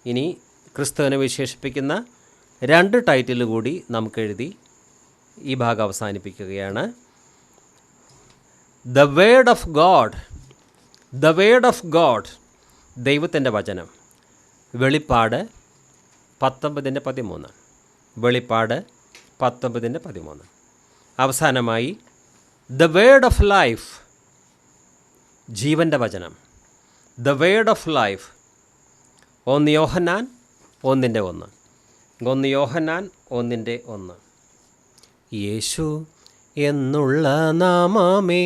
ഇനി ക്രിസ്തുവിനെ വിശേഷിപ്പിക്കുന്ന 2 ടൈറ്റിൽ കൂടി നമുക്കെഴുതി ഈ ഭാഗം അവസാനിപ്പിക്കുകയാണ്. The word of God, the word of God, ദൈവത്തിൻ്റെ വചനം, വെളിപ്പാട് 19:13, വെളിപ്പാട് 19:13. അവസാനമായി ദ വേർഡ് ഓഫ് ലൈഫ്, ജീവൻ്റെ വചനം, ദ വേർഡ് ഓഫ് ലൈഫ്, 1 യോഹന്നാൻ 1:1, 1 യോഹന്നാൻ 1:1. യേശു എന്നുള്ള നാമമേ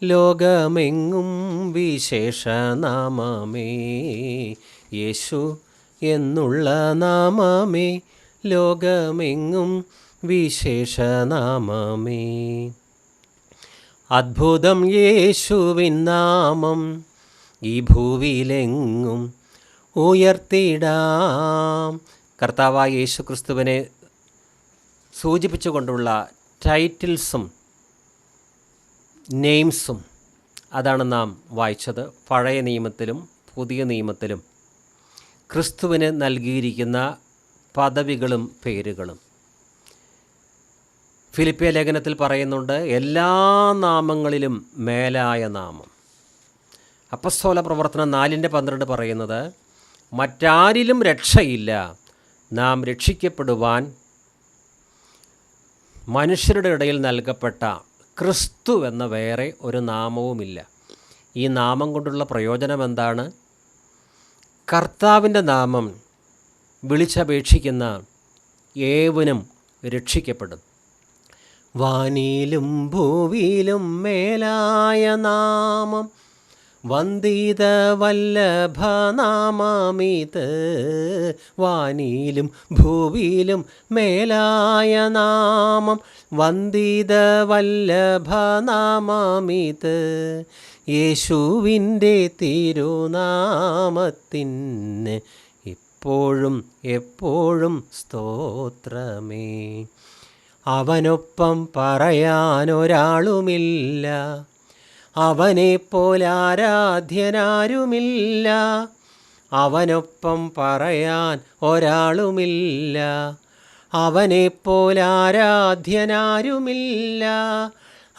ലോകമെങ്ങും വിശേഷനാമമേ, യേശു എന്നുള്ള നാമമേ ലോകമെങ്ങും വിശേഷനാമമേ. അദ്ഭുതം യേശുവിൻ നാമം ഈ ഭൂവിലെങ്ങും ഉയർത്തിടാം. കർത്താവായ യേശു ക്രിസ്തുവിനെ സൂചിപ്പിച്ചുകൊണ്ടുള്ള ടൈറ്റിൽസും നെയിംസും അതാണ് നാം വായിച്ചത്. പഴയ നിയമത്തിലും പുതിയ നിയമത്തിലും ക്രിസ്തുവിന് നൽകിയിരിക്കുന്ന പദവികളും പേരുകളും. ഫിലിപ്പിയ ലേഖനത്തിൽ പറയുന്നുണ്ട്, എല്ലാ നാമങ്ങളിലും മേലായ നാമം. അപ്പസ്തോല പ്രവർത്തനം 4:12 പറയുന്നത്, മറ്റാരിലും രക്ഷയില്ല, നാം രക്ഷിക്കപ്പെടുവാൻ മനുഷ്യരുടെ ഇടയിൽ നൽകപ്പെട്ട ക്രിസ്തു എന്ന വേറെ ഒരു നാമവുമില്ല. ഈ നാമം കൊണ്ടുള്ള പ്രയോജനം എന്താണ്? കർത്താവിൻ്റെ നാമം വിളിച്ചപേക്ഷിക്കുന്ന ഏവനും രക്ഷിക്കപ്പെടും. വാനിലും ഭൂവിലും മേലായ നാമം വന്ദിത വല്ലഭനാമമിത്, വാനിലും ഭൂവിലും മേലായ നാമം വന്ദിത വല്ലഭനാമമിത്, യേശുവിൻ്റെ തിരുനാമത്തിന് ഇപ്പോഴും എപ്പോഴും സ്തോത്രമേ. അവനൊപ്പം പറയാനൊരാളുമില്ല, അവനെപ്പോലാരാധ്യനാരുമില്ല, അവനൊപ്പം പറയാൻ ഒരാളുമില്ല, അവനെപ്പോലാരാധ്യനാരുമില്ല.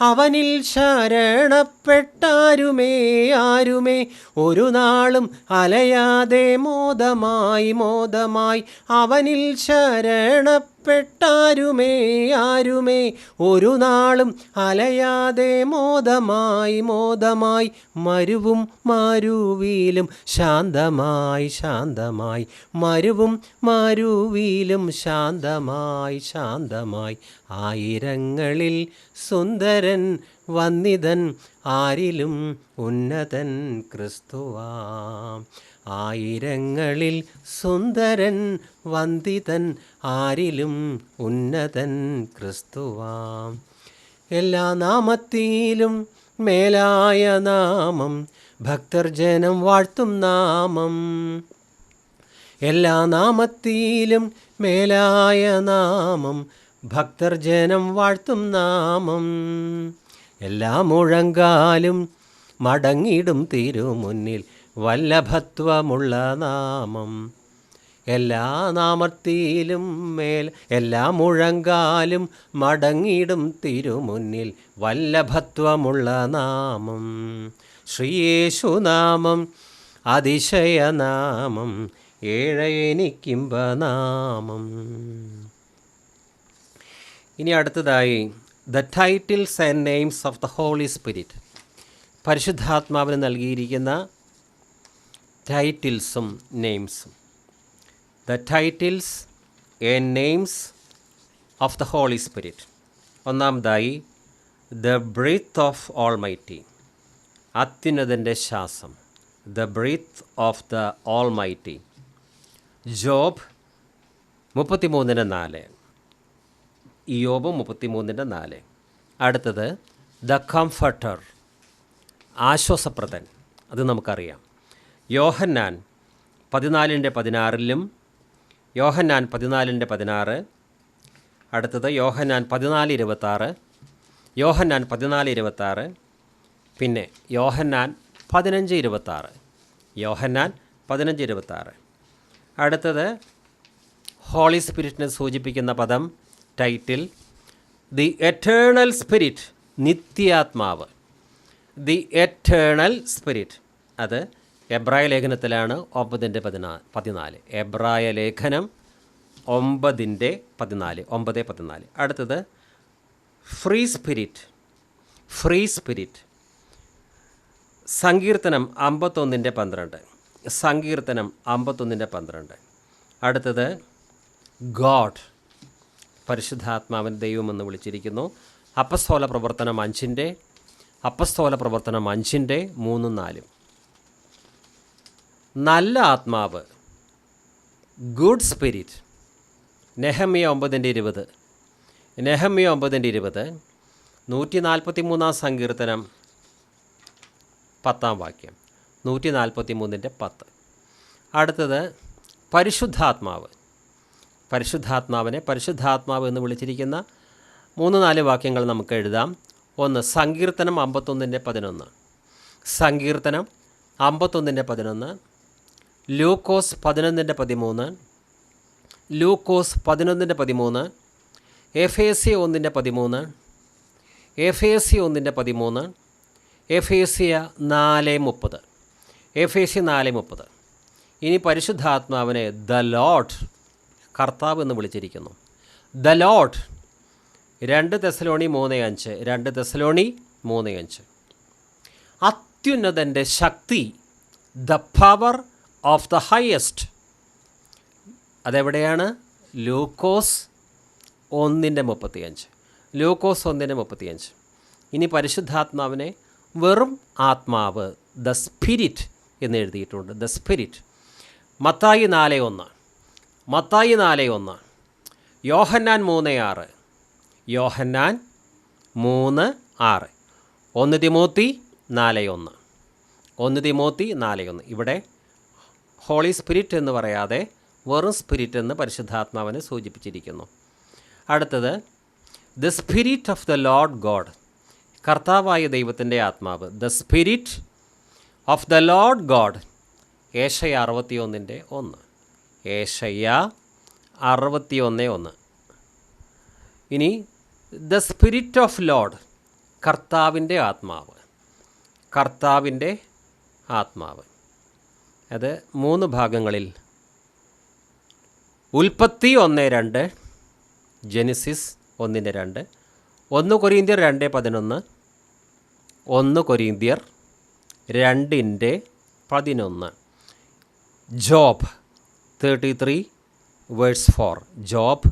അവനിൽ ശരണപ്പെട്ടാരുമേ ആരുമേ ഒരു നാളും അലയാതെ മോദമായി മോദമായി, അവനിൽ ശരണപ്പെട്ട ഭയപ്പെട്ടാരുമേ ആരുമേ ഒരു നാളും അലയാതെ മോദമായി മോദമായി മരുവും മരുവിലും ശാന്തമായി ശാന്തമായി മരുവും മരുവിലും ശാന്തമായി ശാന്തമായി ആയിരങ്ങളിൽ സുന്ദരൻ വന്നിതൻ ആരിലും ഉന്നതൻ ക്രിസ്തുവാം. ആയിരങ്ങളിൽ സുന്ദരൻ വന്ദിതൻ ആരിലും ഉന്നതൻ ക്രിസ്തുവാം. എല്ലാ നാമത്തിലും മേലായ നാമം ഭക്തർ ജനം വാഴ്ത്തും നാമം. എല്ലാ നാമത്തിലും മേലായ നാമം ഭക്തർ ജനം വാഴ്ത്തും നാമം. എല്ലാ മുഴങ്കാലും മടങ്ങിടും തിരുമുന്നിൽ വല്ലഭത്വമുള്ള നാമം. എല്ലാ നാമത്തിലും എല്ലാ മുഴങ്കാലും മടങ്ങിടും തിരുമുന്നിൽ വല്ലഭത്വമുള്ള നാമം. ശ്രീയേശുനാമം അതിശയനാമം ഏഴയനിക്കിമ്പനാമം. ഇനി അടുത്തതായി the titles and names of the holy spirit. പരിശുദ്ധാത്മാവിന് നൽകിയിരിക്കുന്ന ടൈറ്റിൽസും നെയിംസും. The titles and names of the holy spirit. ഒന്നാമതായി ദ ബ്രീത്ത് ഓഫ് ഓൾമൈറ്റി, അത്യുന്നതൻ്റെ ശ്വാസം. The breath of the almighty. Job 33:4. ഇയ്യോബ് 33:4. അടുത്തത് ദ കംഫർട്ടർ, ആശ്വാസപ്രദൻ. അത് നമുക്കറിയാം. യോഹന്നാൻ 14:16 യോഹന്നാൻ 14:16. അടുത്തത് യോഹന്നാൻ 14:26. യോഹന്നാൻ 14:26. പിന്നെ യോഹന്നാൻ 15:26. യോഹന്നാൻ 15:26. അടുത്തത് ഹോളി സ്പിരിറ്റിനെ സൂചിപ്പിക്കുന്ന പദം, ടൈറ്റിൽ ദി എറ്റേണൽ സ്പിരിറ്റ്, നിത്യാത്മാവ്. The eternal spirit. അത് എബ്രായ ലേഖനത്തിലാണ് 9:14. എബ്രായ ലേഖനം 9:14. അടുത്തത് ഫ്രീ സ്പിരിറ്റ്. Free spirit. സങ്കീർത്തനം 51:12. സങ്കീർത്തനം 51:12. അടുത്തത് ഗോഡ്, പരിശുദ്ധാത്മാവിൻ ദൈവമെന്ന് വിളിച്ചിരിക്കുന്നു. അപ്പസ്തോല പ്രവർത്തനം 5 3-4. നല്ല ആത്മാവ്, ഗുഡ് സ്പിരിറ്റ്. നെഹമ്യ 9:20. നെഹമ്യ 9:20. 143 സങ്കീർത്തനം 10 വാക്യം. 143:10. അടുത്തത് പരിശുദ്ധാത്മാവ്. പരിശുദ്ധാത്മാവിനെ പരിശുദ്ധാത്മാവ് എന്ന് വിളിച്ചിരിക്കുന്ന 3-4 വാക്യങ്ങൾ നമുക്ക് എഴുതാം. ഒന്ന്, സങ്കീർത്തനം 51:11. സങ്കീർത്തനം 51:11. ലൂക്കോസ് 11:13. ലൂക്കോസ് 11:13. എഫേസ്യ 1:13. എഫേസ്യ 1:13. എഫേസ്യ 4:30. എഫേസ്യ 4:30. ഇനി പരിശുദ്ധാത്മാവിനെ ദ ലോർഡ്, കർത്താവ് എന്ന് വിളിച്ചിരിക്കുന്നു. ദ ലോർഡ് 2 തെസ്സലോണി 3:5. 2 തെസ്സലോണി 3:5. അത്യുന്നതൻ്റെ ശക്തി, the power of the highest. അതെവിടെയാണ്? ലൂക്കോസ് 1:35. ലൂക്കോസ് 1:35. ഇനി പരിശുദ്ധാത്മാവിനെ വെറും ആത്മാവ്, ദ സ്പിരിറ്റ് എന്ന് എഴുതിയിട്ടുണ്ട്. The spirit. Mathai 4:1. Mathai 4:1. Yohannan 3:6. Yohannan 3:6. 1 Timothy 4:1. 1 Timothy 4:1. ഇവിടെ ഹോളി സ്പിരിറ്റ് എന്ന് പറയാതെ വെറും സ്പിരിറ്റ് എന്ന് പരിശുദ്ധാത്മാവിനെ സൂചിപ്പിച്ചിരിക്കുന്നു. അടുത്തത് the spirit of the lord God, കർത്താവായ ദൈവത്തിൻ്റെ ആത്മാവ്. The spirit of the lord God. ഏശയ്യ 61:1. ഏശയ്യ 61:1. ഇനി ദ സ്പിരിറ്റ് ഓഫ് ലോർഡ്, കർത്താവിൻ്റെ ആത്മാവ്. കർത്താവിൻ്റെ ആത്മാവ്. അത് 3 ഭാഗങ്ങളിൽ. ഉൽപ്പത്തി 1:2, ജെനിസിസ് 1:2, 1 കൊരിന്ത്യർ 2:11, 1 കൊരിന്ത്യർ 2:11, ജോബ് 33:4, ജോബ്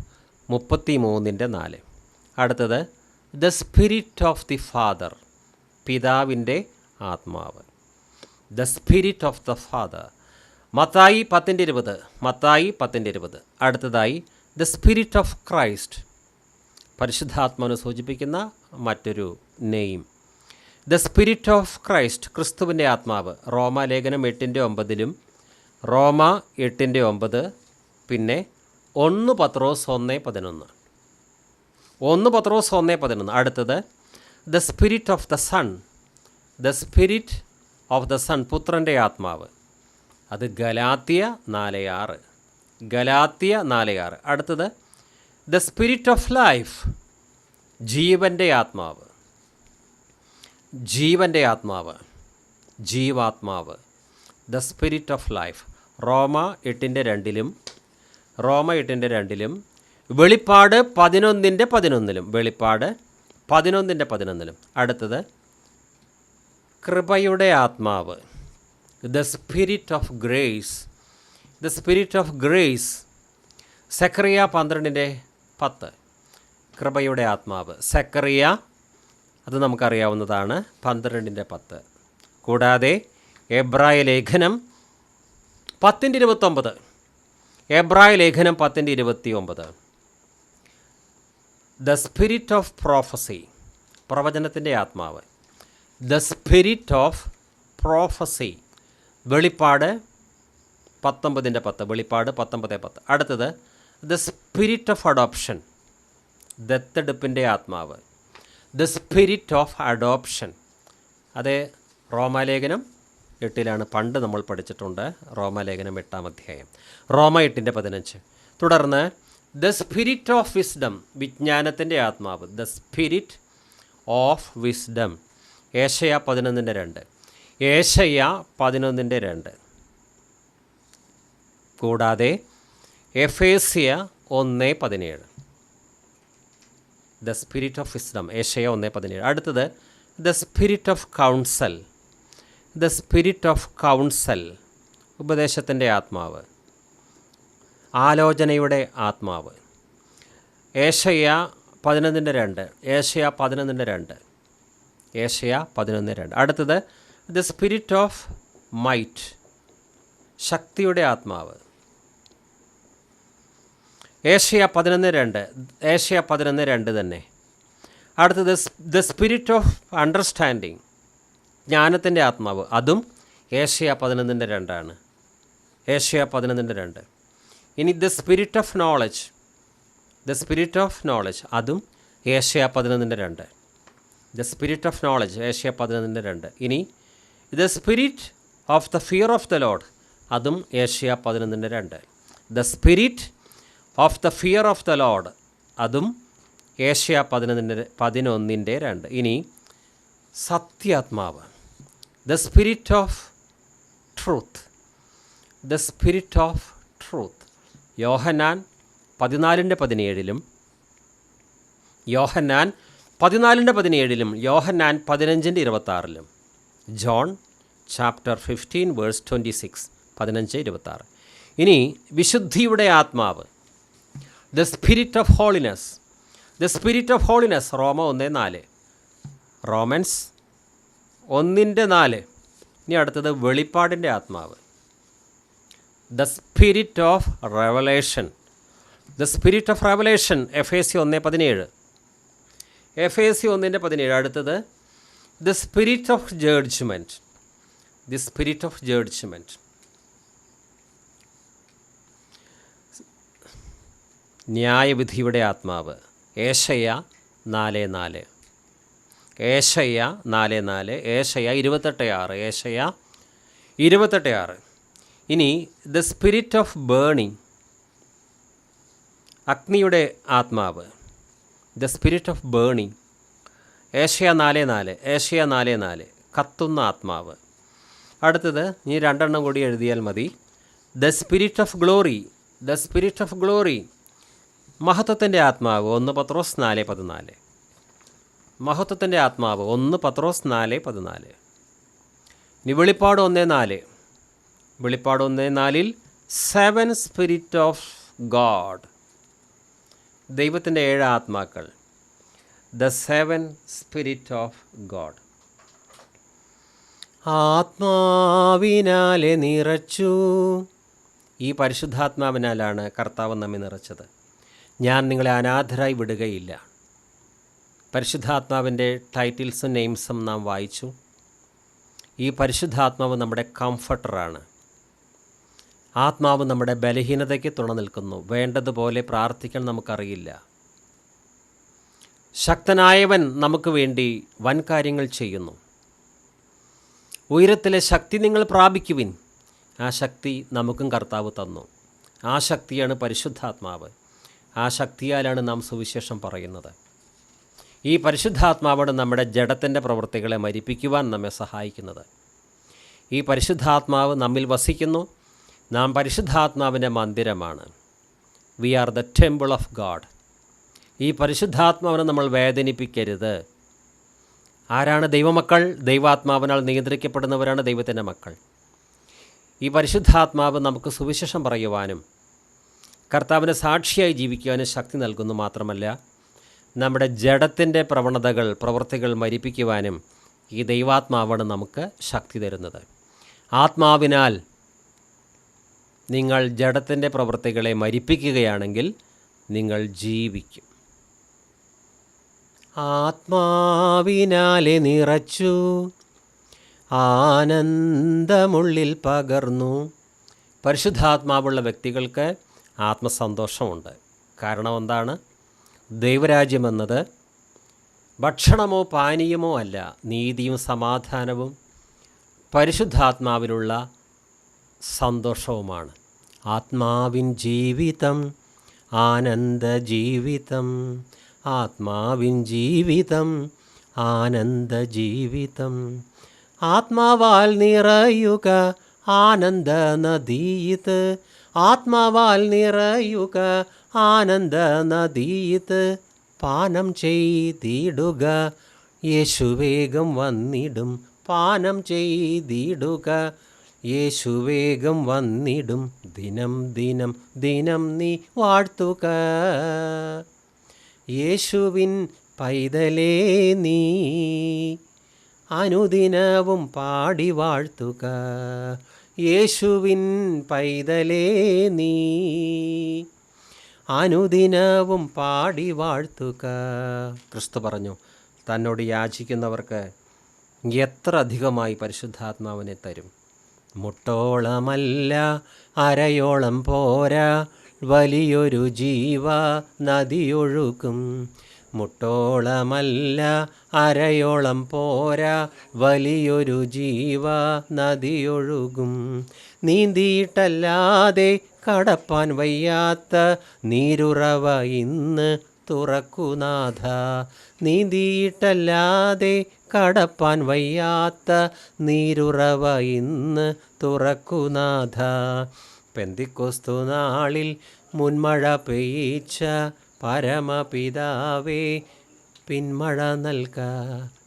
33:4. അടുത്തത് the spirit of the father, പിതാവിൻ്റെ ആത്മാവ്. The spirit of the father, Mathai 10:20, Mathai 10:20. അടുത്തതായി ദ സ്പിരിറ്റ് ഓഫ് ക്രൈസ്റ്റ്, പരിശുദ്ധാത്മാവിനെ സൂചിപ്പിക്കുന്ന മറ്റൊരു name. The spirit of Christ, ക്രിസ്തുവിൻ്റെ ആത്മാവ്, റോമാലേഖനം 8:9, റോമ 8:9. പിന്നെ 1 പത്രോസ് 1:11, 1 പത്രോസ് 1:11. അടുത്തത് the spirit of the son, the spirit of the son, പുത്രൻ്റെ ആത്മാവ്. അത് ഗലാത്യ 4:6, ഗലാത്യ 4:6. അടുത്തത് ദ സ്പിരിറ്റ് ഓഫ് ലൈഫ്, ജീവൻ്റെ ആത്മാവ്, ജീവൻ്റെ ആത്മാവ്, ജീവാത്മാവ്. ദ സ്പിരിറ്റ് ഓഫ് ലൈഫ്, റോമ 8:2, റോമ 8:2. വെളിപ്പാട് 11:11, വെളിപ്പാട് 11:11. അടുത്തത് കൃപയുടെ ആത്മാവ്, the spirit of grace, the spirit of grace, സെക്കറിയ 12:10, കൃപയുടെ ആത്മാവ്, സെക്കറിയ, അത് നമുക്കറിയാവുന്നതാണ്, 12:10. കൂടാതെ എബ്രായ ലേഖനം 10:29, എബ്രായ ലേഖനം 10:29, ദ സ്പിരിറ്റ് ഓഫ് പ്രോഫസി, പ്രവചനത്തിൻ്റെ ആത്മാവ്, ദ സ്പിരിറ്റ് ഓഫ് പ്രോഫസി, വെളിപ്പാട് 19:10, വെളിപ്പാട് 19:10. അടുത്തത് ദ സ്പിരിറ്റ് ഓഫ് അഡോപ്ഷൻ, ദത്തെടുപ്പിൻ്റെ ആത്മാവ്, ദ സ്പിരിറ്റ് ഓഫ് അഡോപ്ഷൻ. അത് റോമാലേഖനം 8 പണ്ട് നമ്മൾ പഠിച്ചിട്ടുണ്ട്, റോമാലേഖനം 8-ാം അധ്യായം, റോമ 8:15. തുടർന്ന് ദ സ്പിരിറ്റ് ഓഫ് വിസ്ഡം, വിജ്ഞാനത്തിൻ്റെ ആത്മാവ്, ദ സ്പിരിറ്റ് ഓഫ് വിസ്ഡം, ഏശയ്യ 11:2, ഏശയ്യ 11:2. കൂടാതെ എഫേസ്യ 1:17, ദ സ്പിരിറ്റ് ഓഫ് വിസ്ഡം, ഏശയ്യ 1:17. അടുത്തത് the spirit of counsel, the spirit of counsel, ഉപദേശത്തിൻ്റെ ആത്മാവ്, ആലോചനയുടെ ആത്മാവ്, ഏശയ്യ 11:2, ഏശയ്യ 11:2, ഏശയ്യ 11:2. അടുത്തത് ദ സ്പിരിറ്റ് ഓഫ് മൈറ്റ്, ശക്തിയുടെ ആത്മാവ്, ഏശയ്യ 11:2, ഏശയ്യ 11:2 തന്നെ. അടുത്തത് ദ സ്പിരിറ്റ് ഓഫ് അണ്ടർസ്റ്റാൻഡിങ്, ജ്ഞാനത്തിൻ്റെ ആത്മാവ്, അതും ഏശയ്യ 11:2, ഏശയ്യ 11:2. ഇനി the spirit of knowledge, the spirit of knowledge, അതും ഏശയ്യ 11:2, ദ സ്പിരിറ്റ് ഓഫ് നോളജ്, ഏശയ്യ 11:2. ഇനി the spirit of the fear of the lord, അതും ഏശയ്യ 11:2, the spirit of the fear of the lord, അതും ഏശയ്യ 11:2. ഇനി സത്യാത്മാവ്, the spirit of truth, the spirit of truth, യോഹന്നാൻ 14:17, യോഹന്നാൻ 14:17, യോഹന്നാൻ 15:26, ജോൺ ചാപ്റ്റർ 15:26, 15:26. ഇനി വിശുദ്ധിയുടെ ആത്മാവ്, the spirit of holiness, the spirit of holiness, റോമ 1:4, റോമൻസ് 1:4. ഇനി അടുത്തത് വെളിപ്പാടിൻ്റെ ആത്മാവ്, the spirit of revelation, the spirit of revelation, എഫേസ്യ 1:17, എഫേസ്യ 1:17. അടുത്തത് the spirit of judgement, the spirit of judgement, ന്യായവിധിയുടെ ആത്മാവ്, ഏശയ്യ 4:4, ഏശയ്യ 4:4, ഏശയ്യ 28:6, ഏശയ്യ 28:6. ഇനി ദ സ്പിരിറ്റ് ഓഫ് ബേണിംഗ്, അഗ്നിയുടെ ആത്മാവ്, ദ സ്പിരിറ്റ് ഓഫ് ബേണിംഗ്, ഏശയ്യ 4:4, ഏശയ്യ 4:4, കത്തുന്ന ആത്മാവ്. അടുത്തത് ഇനി 2 കൂടി എഴുതിയാൽ മതി. The spirit of glory, the spirit of glory, മഹത്വത്തിൻ്റെ ആത്മാവ് 1 പത്രോസ് 4:14. മഹത്വത്തിൻ്റെ ആത്മാവ് 1 പത്രോസ് 4:14. ഇനി വെളിപ്പാട് 1:4. വെളിപ്പാട് 1:4 7 സ്പിരിറ്റ് ഓഫ് ഗോഡ്, ദൈവത്തിൻ്റെ 7 ആത്മാക്കൾ. The 7 spirit of God. ആത്മാവിനാലെ നിറച്ചു. ഈ പരിശുദ്ധാത്മാവിനാലാണ് കർത്താവ് നമ്മെ നിറച്ചത്. ഞാൻ നിങ്ങളെ അനാഥരായി വിടുകയില്ല. പരിശുദ്ധാത്മാവിൻ്റെ ടൈറ്റിൽസും നെയിംസും നാം വായിച്ചു. ഈ പരിശുദ്ധാത്മാവ് നമ്മുടെ കംഫർട്ടറാണ്. ആത്മാവ് നമ്മുടെ ബലഹീനതയ്ക്ക് തുണ നിൽക്കുന്നു. വേണ്ടതുപോലെ പ്രാർത്ഥിക്കാൻ നമുക്കറിയില്ല. ശക്തനായവൻ നമുക്ക് വേണ്ടി വൻ കാര്യങ്ങൾ ചെയ്യുന്നു. ഉയരത്തിലെ ശക്തി നിങ്ങൾ പ്രാപിക്കുവിൻ. ആ ശക്തി നമുക്കും കർത്താവ് തന്നു. ആ ശക്തിയാണ് പരിശുദ്ധാത്മാവ്. ആ ശക്തിയാലാണ് നാം സുവിശേഷം പറയുന്നത്. ഈ പരിശുദ്ധാത്മാവാണ് നമ്മുടെ ജഡത്തിൻ്റെ പ്രവൃത്തികളെ മരിപ്പിക്കുവാൻ നമ്മെ സഹായിക്കുന്നത്. ഈ പരിശുദ്ധാത്മാവ് നമ്മിൽ വസിക്കുന്നു. നാം പരിശുദ്ധാത്മാവിൻ്റെ മന്ദിരമാണ്. We are the temple of God. ഈ പരിശുദ്ധാത്മാവിനെ നമ്മൾ വേദനിപ്പിക്കരുത്. ആരാണ് ദൈവമക്കൾ? ദൈവാത്മാവിനാൽ നിയന്ത്രിക്കപ്പെടുന്നവരാണ് ദൈവത്തിൻ്റെ മക്കൾ. ഈ പരിശുദ്ധാത്മാവ് നമുക്ക് സുവിശേഷം പറയുവാനും കർത്താവിൻ്റെ സാക്ഷിയായി ജീവിക്കുവാനും ശക്തി നൽകുന്നു. മാത്രമല്ല, നമ്മുടെ ജഡത്തിൻ്റെ പ്രവൃത്തികൾ മരിപ്പിക്കുവാനും ഈ ദൈവാത്മാവാണ് നമുക്ക് ശക്തി തരുന്നത്. ആത്മാവിനാൽ നിങ്ങൾ ജഡത്തിൻ്റെ പ്രവൃത്തികളെ മരിപ്പിക്കുകയാണെങ്കിൽ നിങ്ങൾ ജീവിക്കും. ആത്മാവിനാലെ നിറച്ചു, ആനന്ദമുള്ളിൽ പകർന്നു. പരിശുദ്ധാത്മാവുള്ള വ്യക്തികൾക്ക് ആത്മസന്തോഷമുണ്ട്. കാരണം എന്താണ്? ദൈവരാജ്യമെന്നത് ഭക്ഷണമോ പാനീയമോ അല്ല, നീതിയും സമാധാനവും പരിശുദ്ധാത്മാവിലുള്ള സന്തോഷവുമാണ്. ആത്മാവിൻ ജീവിതം ആനന്ദ ജീവിതം, ആത്മാവിൻ ജീവിതം ആനന്ദ ജീവിതം. ആത്മാവാൽ നിറയുക ആനന്ദ നദീത്, ആത്മാവാൽ നിറയുക ആനന്ദ നദീത്. പാനം ചെയ്തിടുക യേശുവേഗം വന്നിടും, പാനം ചെയ്തിടുക യേശുവേഗം വന്നിടും. ദിനം ദിനം ദിനം നീ വാഴ്ത്തുക യേശുവിൻ പൈതലേ നീ, അനുദിനവും പാടി വാഴ്ത്തുക യേശുവിൻ പൈതലേ നീ, അനുദിനവും പാടി വാഴ്ത്തുക. ക്രിസ്തു പറഞ്ഞു, തന്നോട് യാചിക്കുന്നവർക്ക് എത്ര അധികമായി പരിശുദ്ധാത്മാവിനെ തരും. മുട്ടോളമല്ല അരയോളം പോരാ, വലിയൊരു ജീവ നദിയൊഴുകും. മുട്ടോളമല്ല അരയോളം പോരാ, വലിയൊരു ജീവ നദിയൊഴുകും. നീന്തിയിട്ടല്ലാതെ കടപ്പാൻ വയ്യാത്ത നീരുറവ ഇന്ന് തുറക്കുനാഥ, നീന്തിയിട്ടല്ലാതെ കടപ്പാൻ വയ്യാത്ത നീരുറവ ഇന്ന് തുറക്കുനാഥ. പെന്തിക്കോസ്തു നാളിൽ മുൻമഴ പെയ്യിച്ച പരമപിതാവേ, പിന്മഴ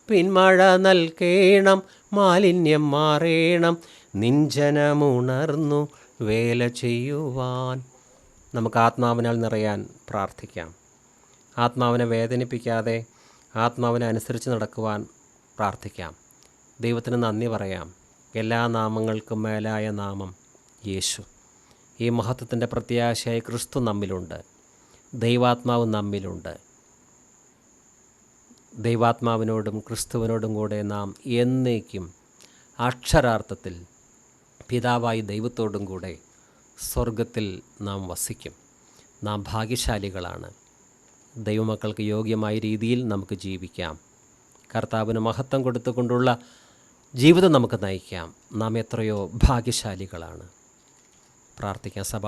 പിന്മഴ നൽകേണം, മാലിന്യം മാറേണം, നിഞ്ജനമുണർന്നു വേല ചെയ്യുവാൻ. നമുക്ക് ആത്മാവിനാൽ നിറയാൻ പ്രാർത്ഥിക്കാം. ആത്മാവിനെ വേദനിപ്പിക്കാതെ ആത്മാവിനെ അനുസരിച്ച് നടക്കുവാൻ പ്രാർത്ഥിക്കാം. ദൈവത്തിന് നന്ദി പറയാം. എല്ലാ നാമങ്ങൾക്കും മേലായ നാമം യേശു. ഈ മഹത്വത്തിൻ്റെ പ്രത്യാശയായി ക്രിസ്തു നമ്മിലുണ്ട്. ദൈവാത്മാവ് നമ്മിലുണ്ട്. ദൈവാത്മാവിനോടും ക്രിസ്തുവിനോടും കൂടെ നാം എന്നേക്കും അക്ഷരാർത്ഥത്തിൽ പിതാവായി ദൈവത്തോടും കൂടെ സ്വർഗത്തിൽ നാം വസിക്കും. നാം ഭാഗ്യശാലികളാണ്. ദൈവമക്കൾക്ക് യോഗ്യമായ രീതിയിൽ നമുക്ക് ജീവിക്കാം. കർത്താവിന് മഹത്വം കൊടുത്തുകൊണ്ടുള്ള ജീവിതം നമുക്ക് നയിക്കാം. നാം എത്രയോ ഭാഗ്യശാലികളാണ്. പ്രാർത്ഥിക്കാം. സഭ